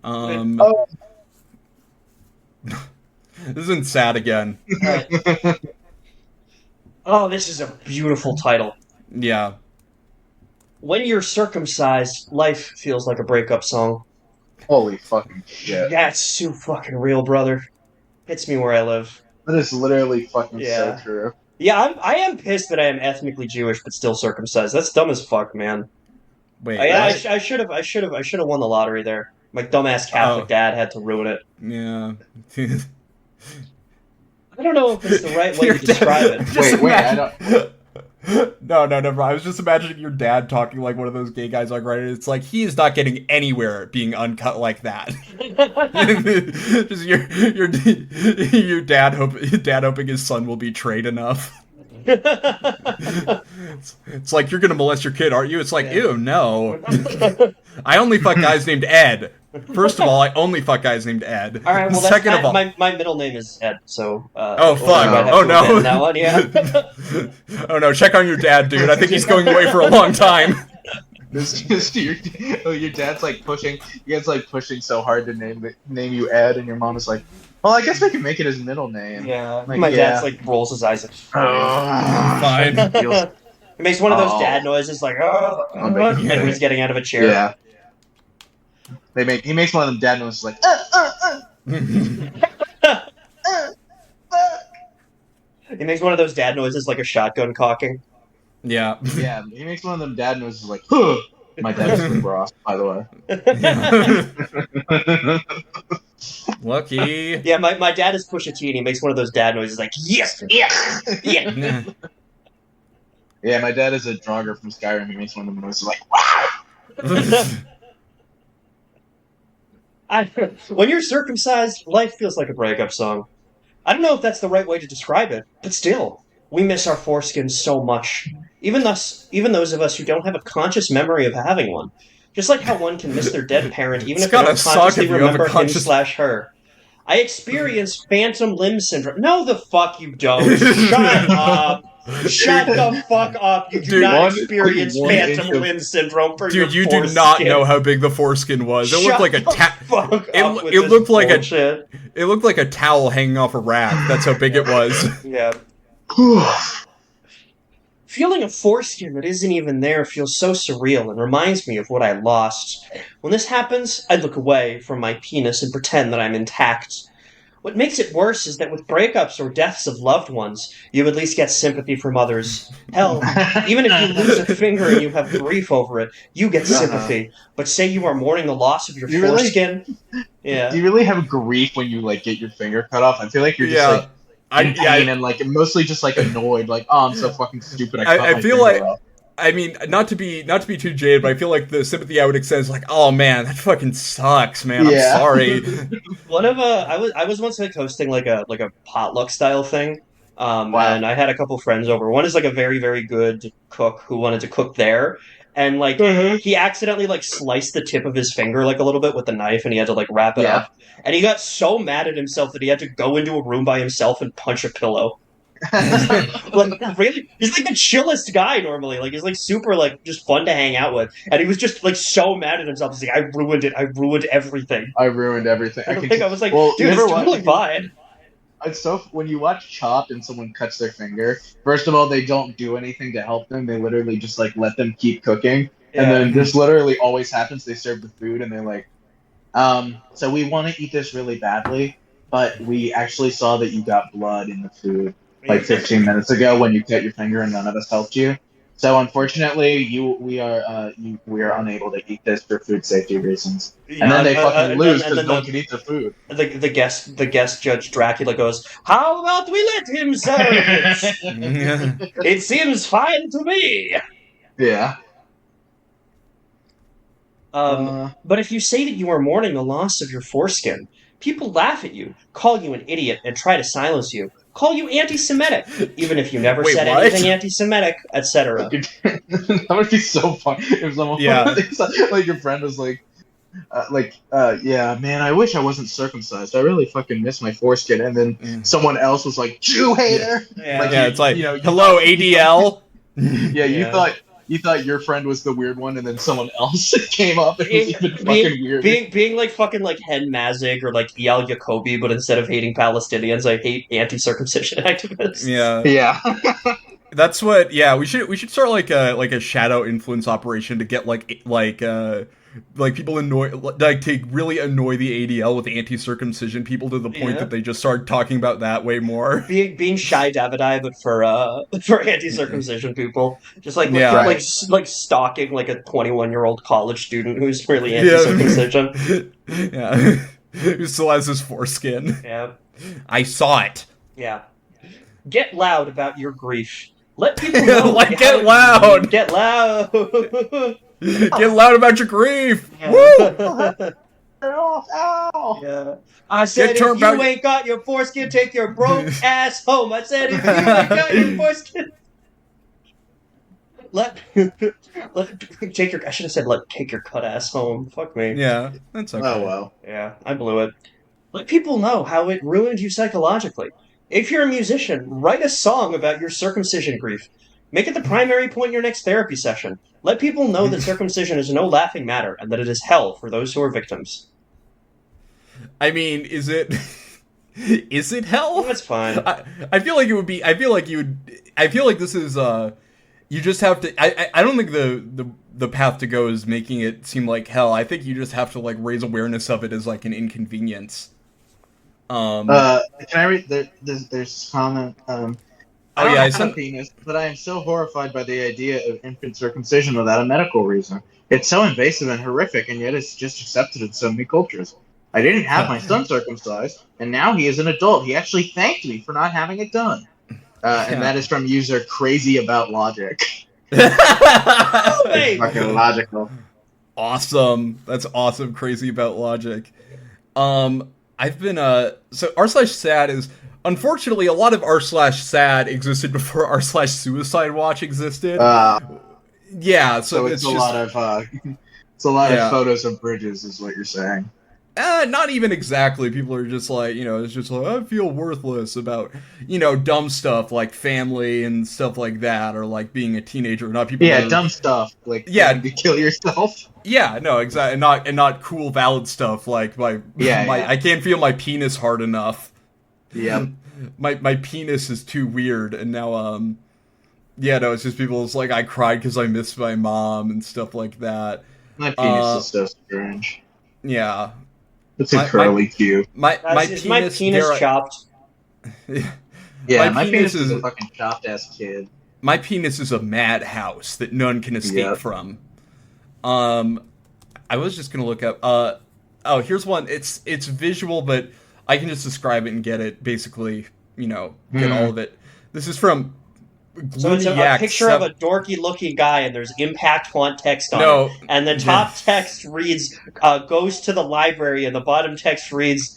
This isn't sad again. Right. Oh, this is a beautiful title. Yeah. When you're circumcised, life feels like a breakup song. Holy fucking shit. That's so fucking real, brother. Hits me where I live. That is literally fucking Yeah. so true. Yeah, I am pissed that I am ethnically Jewish but still circumcised. That's dumb as fuck, man. Wait. I should have won the lottery there. My dumbass Catholic dad had to ruin it. Yeah. I don't know if it's the right way to describe it. Just Wait, I imagine- don't. No, never. I was just imagining your dad talking like one of those gay guys on Reddit. It's like he is not getting anywhere being uncut like that. Just your dad hoping his son will be trade enough. It's like, you're gonna molest your kid, aren't you? It's like, ew, no. I only fuck guys named Ed. First of all, I only fuck guys named Ed. All right. Well, Second of all, my middle name is Ed. So. Oh, fuck. I might have Oh, to no. abandon that one, yeah. oh no, check on your dad, dude. I think he's going away for a long time. Your dad's like pushing. You guys like pushing so hard to name you Ed, and your mom is like, "Well, I guess we can make it his middle name." Yeah. Like, My yeah. dad's like rolls his eyes. Like, Fine. He makes one of those Oh. dad noises, like, oh, and he's getting out of a chair. Yeah. He makes one of them dad noises like, He makes one of those dad noises, like a shotgun cocking. Yeah. yeah. He makes one of them dad noises like, huh. My dad is from Ross, by the way. Lucky. Yeah, my dad is Pusha T, and he makes one of those dad noises, like, yes, yeah, yeah. Yeah, my dad is a Draugr from Skyrim. He makes one of them noises like, wow. When you're circumcised, life feels like a breakup song. I don't know if that's the right way to describe it, but still, we miss our foreskins so much. Even those of us who don't have a conscious memory of having one. Just like how one can miss their dead parent, even It's if they don't gotta suck consciously if you have a remember conscious- him/her. I experienced phantom limb syndrome. No, the fuck you don't. Shut up. Shut the fuck up. You do Dude, not one- experience one phantom inch of- limb syndrome for Dude, you your do not foreskin. know how big the foreskin was. It Shut looked like a fuck up it with this looked like bullshit. it looked like a towel hanging off a rack. That's how big it was. Yeah. Feeling a foreskin that isn't even there feels so surreal and reminds me of what I lost. When this happens, I look away from my penis and pretend that I'm intact. What makes it worse is that with breakups or deaths of loved ones, you at least get sympathy from others. Hell, even if you lose a finger and you have grief over it, you get sympathy. But say you are mourning the loss of your You really- foreskin. Yeah. Do you really have grief when you like get your finger cut off? I feel like you're just like in pain and like mostly just like annoyed, like, oh, I'm so fucking stupid. I I cut feel my like- finger off. I mean, not to be too jaded, but I feel like the sympathy I would extend is like, oh man, that fucking sucks, man. Yeah. I'm sorry. One of I was once like hosting like a potluck style thing, Wow. and I had a couple friends over. One is like a very very good cook who wanted to cook there, and like he accidentally like sliced the tip of his finger like a little bit with the knife, and he had to like wrap it Yeah. up. And he got so mad at himself that he had to go into a room by himself and punch a pillow. Like really, he's like the chillest guy normally. Like he's like super like just fun to hang out with, and he was just like so mad at himself. He's like, I ruined it. I ruined everything. I ruined everything. I was like, Well, dude, you it's ever watch- totally fine. It's so when you watch Chopped and someone cuts their finger. First of all, they don't do anything to help them. They literally just like let them keep cooking, and then this literally always happens. They serve the food, and they're like, so we want to eat this really badly, but we actually saw that you got blood in the food like 15 minutes ago when you cut your finger, and none of us helped you. So unfortunately, we are unable to eat this for food safety reasons. And then they fucking lose because no one can eat the food. The guest Judge Dracula goes, "How about we let him serve it? It seems fine to me." Yeah. But if you say that you are mourning the loss of your foreskin, people laugh at you, call you an idiot, and try to silence you. Call you anti-Semitic, even if you never Wait, said what? anything anti-Semitic, etc. That would be so fun if someone Yeah. like your friend was like, yeah, man, I wish I wasn't circumcised. I really fucking miss my foreskin. And then someone else was like, Jew hater. Yeah. Like, Yeah, it's like, you hello, thought- ADL. Yeah, Yeah. you thought your friend was the weird one, and then someone else came up and was even fucking weird. Being like fucking like Hen Mazik or like Eyal Jacobi, but instead of hating Palestinians, I hate anti-circumcision activists. Yeah. Yeah. That's what. Yeah, we should start like a shadow influence operation to get like people to really annoy the ADL with anti-circumcision people to the point Yeah. that they just start talking about that way more. Being Shy Davidai, but for anti-circumcision people, just like Yeah. like stalking like a 21-year-old college student who's really anti-circumcision. Yeah, who still has his foreskin. Yeah, I saw it. yeah. Get loud about your grief. Let people know. Like, how- get loud. Get loud. Get loud about your grief. Yeah. Woo! Ow! Yeah. I said, Get turned if you back- ain't got your foreskin, take your broke ass home. I said, if you ain't got your foreskin, let take your. I should have said, take your cut ass home. Fuck me. Yeah, that's okay. Oh well. Yeah, I blew it. Let people know how it ruined you psychologically. If you're a musician, write a song about your circumcision grief. Make it the primary point in your next therapy session. Let people know that circumcision is no laughing matter and that it is hell for those who are victims. I mean, is it is it hell? That's fine. I feel like it would be. I feel like you would. I feel like this is. You just have to. I don't think the path to go is making it seem like hell. I think you just have to like raise awareness of it as like an inconvenience. Can I read? There's this comment. I don't yeah, I have sent- a penis, but I am so horrified by the idea of infant circumcision without a medical reason. It's so invasive and horrific, and yet it's just accepted in so many cultures. I didn't have my son circumcised, and now he is an adult. He actually thanked me for not having it done. And that is from user Crazy About Logic. Hey! It's fucking logical. Awesome. That's awesome. Crazy about logic. I've been so r/sad is unfortunately a lot of r/sad existed before r/suicide watch existed. Yeah, So it's a lot of it's a lot Yeah. of photos of bridges, is what you're saying. Not even exactly. People are just like, it's just like, I feel worthless about, dumb stuff like family and stuff like that, or like being a teenager or not. People Yeah, that- dumb stuff like Yeah. wanting to kill yourself. Yeah, no, exactly, and not cool, valid stuff like Yeah. I can't feel my penis hard enough. Yeah. My penis is too weird, and now no, it's just people. It's like I cried because I missed my mom and stuff like that. My penis is so strange. Yeah, It's My- incredibly cute. Is my penis chopped? Yeah, my my penis penis is is- a fucking chopped ass kid. My penis is a madhouse that none can escape Yep. from. I was just gonna look up. Here's one. It's visual, but I can just describe it and get it. Basically, get all of it. This is from. So it's a Gloomiyak picture of a dorky-looking guy, and there's impact font text on No. it. And the top text reads, goes to the library, and the bottom text reads,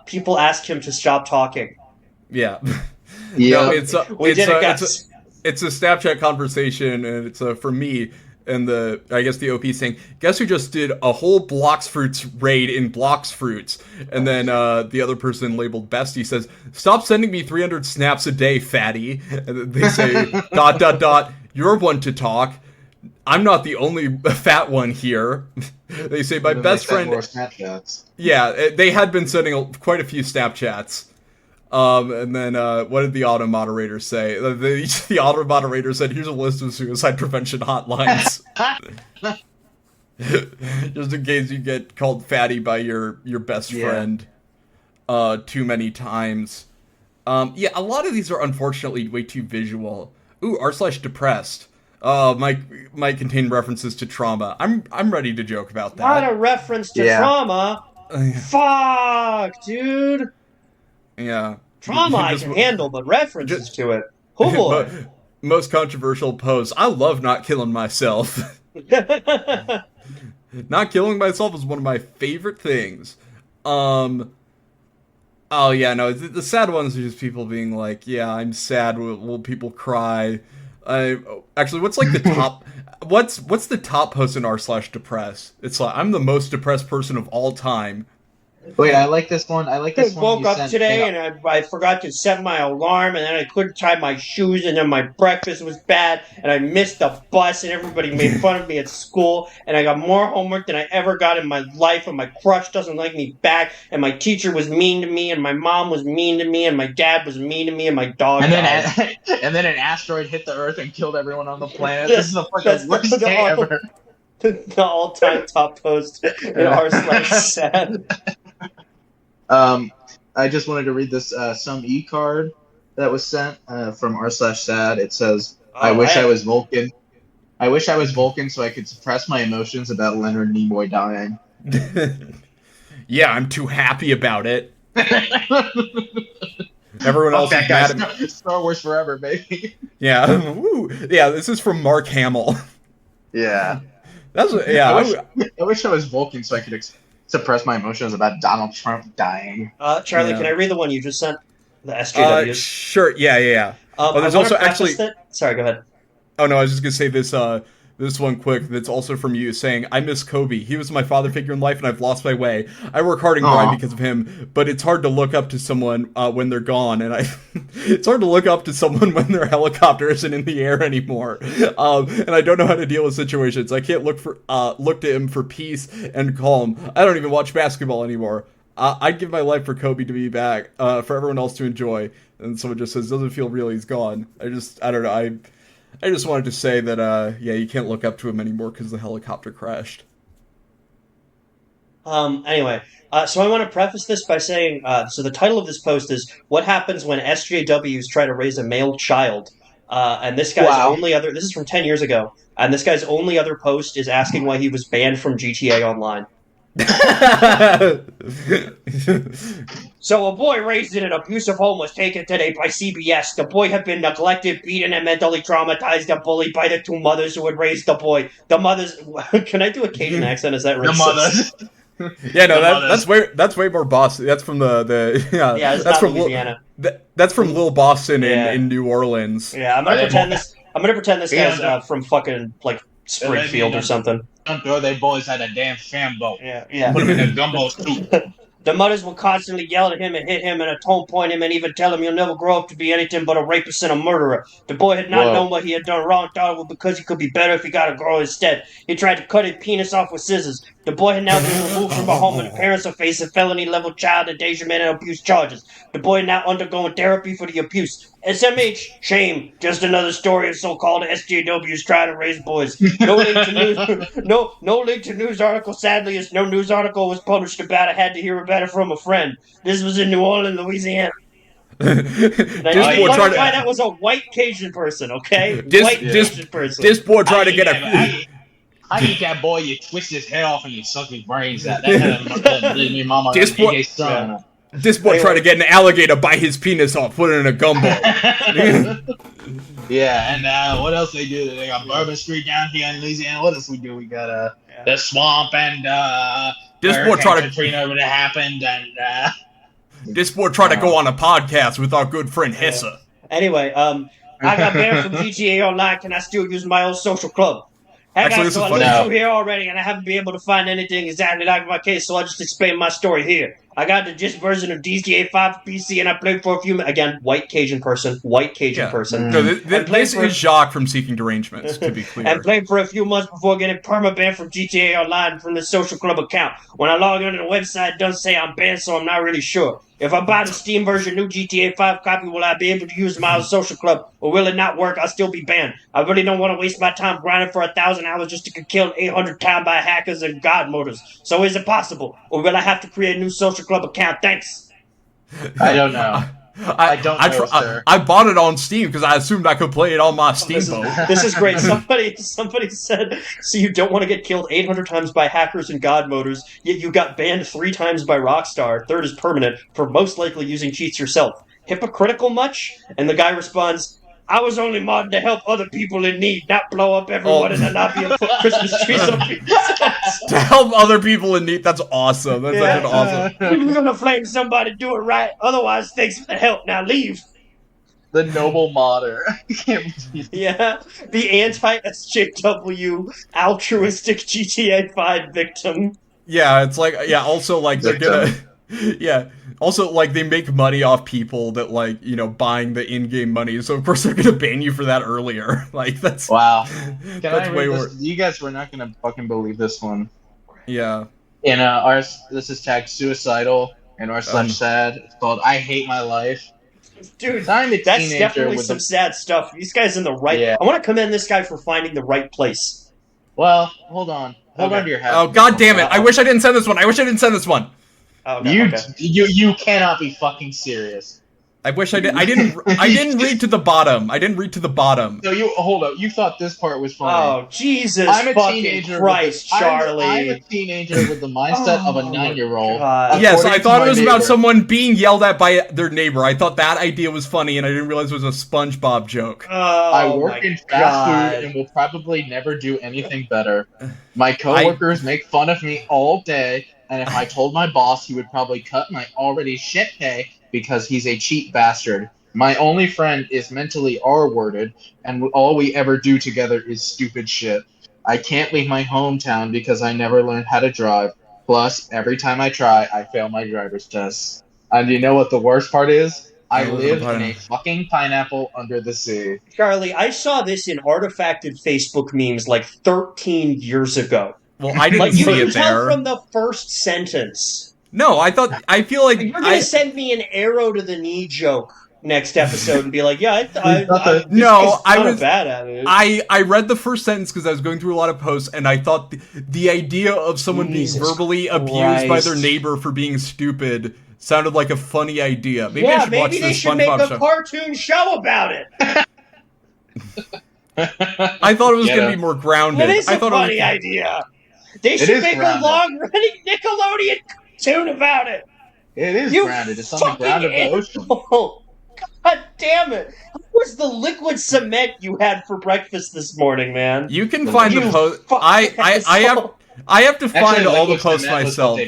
people ask him to stop talking. Yeah. Yeah. No, it's We did it, guys. it's a Snapchat conversation, and it's for me and I guess the OP saying, guess who just did a whole Blox Fruits raid in Blox Fruits? And then the other person labeled Bestie says, stop sending me 300 snaps a day, fatty. And they say, ... you're one to talk. I'm not the only fat one here. They say, my And then best they sent friend... more Snapchats. Yeah, they had been sending quite a few Snapchats. And then what did the auto moderator say? The auto moderator said, here's a list of suicide prevention hotlines. Just in case you get called fatty by your best Yeah. friend too many times. A lot of these are unfortunately way too visual. Ooh, r/depressed. Might contain references to trauma. I'm ready to joke about Not that. a reference to Yeah. trauma. Fuck, dude. Yeah. Trauma I Just- can handle, but references to it. Oh boy. Most controversial post. I love not killing myself. Not killing myself is one of my favorite things. Oh yeah, no, the sad ones are just people being like, yeah, I'm sad. Will people cry? Actually, what's like the top? What's the top post in r/depress? It's like I'm the most depressed person of all time. Wait, I like this one. I woke up today and I forgot to set my alarm, and then I couldn't tie my shoes, and then my breakfast was bad, and I missed the bus, and everybody made fun of me at school, and I got more homework than I ever got in my life, and my crush doesn't like me back, and my teacher was mean to me, and my mom was mean to me, and my dad was mean to me, and my dog died. And then an asteroid hit the Earth and killed everyone on the planet. This is the fucking worst day ever. The all-time top post in r/sad. I just wanted to read this some e-card that was sent from r/sad. It says, I wish I was Vulcan. I wish I was Vulcan so I could suppress my emotions about Leonard Nimoy dying. Yeah, I'm too happy about it. Everyone else is mad at me. Star Wars forever, baby. Yeah. Woo. Yeah, this is from Mark Hamill. Yeah. That's what, yeah. I wish I was Vulcan so I could suppress my emotions about Donald Trump dying. Charlie, can I read the one you just sent? The SJWs? Sure, yeah. There's also actually... Sorry, go ahead. Oh, no, I was just going to say this one quick that's also from you saying, I miss Kobe. He was my father figure in life and I've lost my way. I work hard and grind because of him, but it's hard to look up to someone when they're gone. And it's hard to look up to someone when their helicopter isn't in the air anymore. And I don't know how to deal with situations. I can't look to him for peace and calm. I don't even watch basketball anymore. I'd give my life for Kobe to be back, for everyone else to enjoy. And someone just says, doesn't feel real, he's gone. I don't know, I just wanted to say that, you can't look up to him anymore because the helicopter crashed. Anyway, so I want to preface this by saying, so the title of this post is, What Happens When SJWs Try to Raise a Male Child? And this guy's this is from 10 years ago, and this guy's only other post is asking why he was banned from GTA Online. So a boy raised in an abusive home was taken today by CBS. The boy had been neglected, beaten, and mentally traumatized and bullied by the two mothers who had raised the boy. The mothers... Can I do a Cajun accent? Is that racist? The mothers. Yeah, no, that's way more Boston. That's from the yeah, that's from Louisiana. That's from Little Boston in New Orleans. Yeah, I'm gonna pretend this guy's from fucking like Springfield or something. They boys had a damn shambo. Yeah. Put him in a gumbo soup. The mothers would constantly yell at him and hit him and tone point him and even tell him you'll never grow up to be anything but a rapist and a murderer. The boy had not known what he had done wrong, thought it was because he could be better if he got a girl instead. He tried to cut his penis off with scissors. The boy had now been removed from a home and the parents are facing felony-level child endangerment and abuse charges. The boy now undergoing therapy for the abuse. SMH, shame. Just another story of so-called SJWs trying to raise boys. No link to news. No link to news article. Sadly, as no news article was published about it, I had to hear about it from a friend. This was in New Orleans, Louisiana. That was a white Cajun person, okay? Cajun person. This boy tried to get a... I eat that boy, you twist his head off and you suck his brains out. That mama. This boy tried to get an alligator, bite his penis off, put it in a gumbo. Yeah, and what else they do? They got Bourbon Street down here in Louisiana. What else we do? We got the swamp and this boy tried to Katrina that happened, and this boy tried to go on a podcast with our good friend Hessa. Anyway, I got banned from GTA Online. Can I still use my old social club? Hey guys, so I lived through here already, and I haven't been able to find anything exactly like my case, so I'll just explain my story here. I got the gist version of GTA 5 PC, and I played for a few minutes. Again, white Cajun person. No, this is Jacques from Seeking Derangements, to be clear. And played for a few months before getting perma-banned from GTA Online from the social club account. When I log into the website, it does say I'm banned, so I'm not really sure. If I buy the Steam version new GTA 5 copy, will I be able to use my social club? Or will it not work? I'll still be banned. I really don't want to waste my time grinding for 1,000 hours just to get killed 800 times by hackers and god moders. So is it possible? Or will I have to create a new social club account? Thanks. I don't know. I don't know, sir. I bought it on Steam because I assumed I could play it on my Steamboat. This is great. Somebody said, so you don't want to get killed 800 times by hackers and god moders, yet you got banned 3 times by Rockstar, third is permanent, for most likely using cheats yourself. Hypocritical much? And the guy responds, I was only modding to help other people in need, not blow up everyone in the lobby and put Christmas trees on people's heads. To help other people in need, that's awesome. That's such an awesome. You're gonna flame somebody, do it right. Otherwise, thanks for the help. Now leave. The noble modder. I can't believe Yeah, the anti-SJW altruistic GTA 5 victim. Yeah, it's like, yeah, also, like, they're gonna, yeah, also, like, they make money off people that, like, you know, buying the in-game money, so of course they're gonna ban you for that earlier. Like, that's, Wow. Can that's I way read worse. this? You guys were not gonna fucking believe this one. Yeah. In this is tagged suicidal and r/sad. It's called "I Hate My Life." Dude, I'm a that's teenager definitely with some a sad stuff. These guys in the right. Yeah. I want to commend this guy for finding the right place. Well, hold on Okay. to your hat. Oh, god damn it. I wish I didn't send this one. I wish I didn't send this one. Oh, no, You okay. you cannot be fucking serious. I wish I did. I didn't read to the bottom. I didn't read to the bottom. So hold up. You thought this part was funny. Oh, Jesus I'm a fucking teenager. Christ, Charlie. I'm a teenager with the mindset of a Oh, 9-year-old. God. Yes, I According thought to it my was about neighbor. someone being yelled at by their neighbor. I thought that idea was funny, and I didn't realize it was a SpongeBob joke. Oh, I work my in fast God. food and will probably never do anything better. My coworkers make fun of me all day, and if I told my boss, he would probably cut my already shit pay because he's a cheap bastard. My only friend is mentally R-worded, and all we ever do together is stupid shit. I can't leave my hometown because I never learned how to drive. Plus, every time I try, I fail my driver's test. And you know what the worst part is? I live in a fucking pineapple under the sea. Charlie, I saw this in artifacted Facebook memes like 13 years ago. Well, I didn't Like, you see can it tell there. from the first sentence. No, I feel like You're gonna send me an arrow to the knee joke next episode and be like, yeah, this No, guy's I kinda was- bad at it. I read the first sentence because I was going through a lot of posts, and I thought the idea of someone Jesus being verbally abused by their Christ. neighbor for being stupid sounded like a funny idea. Maybe I Yeah, should watch maybe they this should make SpongeBob a show. cartoon show about it. I thought it was Get going to him. be more grounded. It is I a thought funny it was, idea. They It should is make grounded. a long-running Nickelodeon cartoon about it. It is You grounded. It's on the fucking ground of the ocean. animal. God damn it. What was the liquid cement you had for breakfast this morning, man? You can find the You post. fucking I have to find Actually, all the liquid posts cement myself.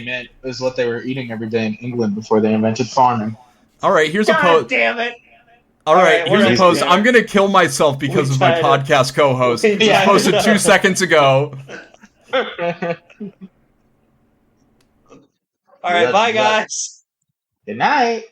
was what they were eating every day in England before they invented farming. All right, here's a God post. damn it. All right, Alright, here's we're a post. there. I'm gonna kill myself because We of my tied it. podcast co-host. We Just tied posted it 2 up. seconds ago. All right, That's bye, nuts. guys. Good night.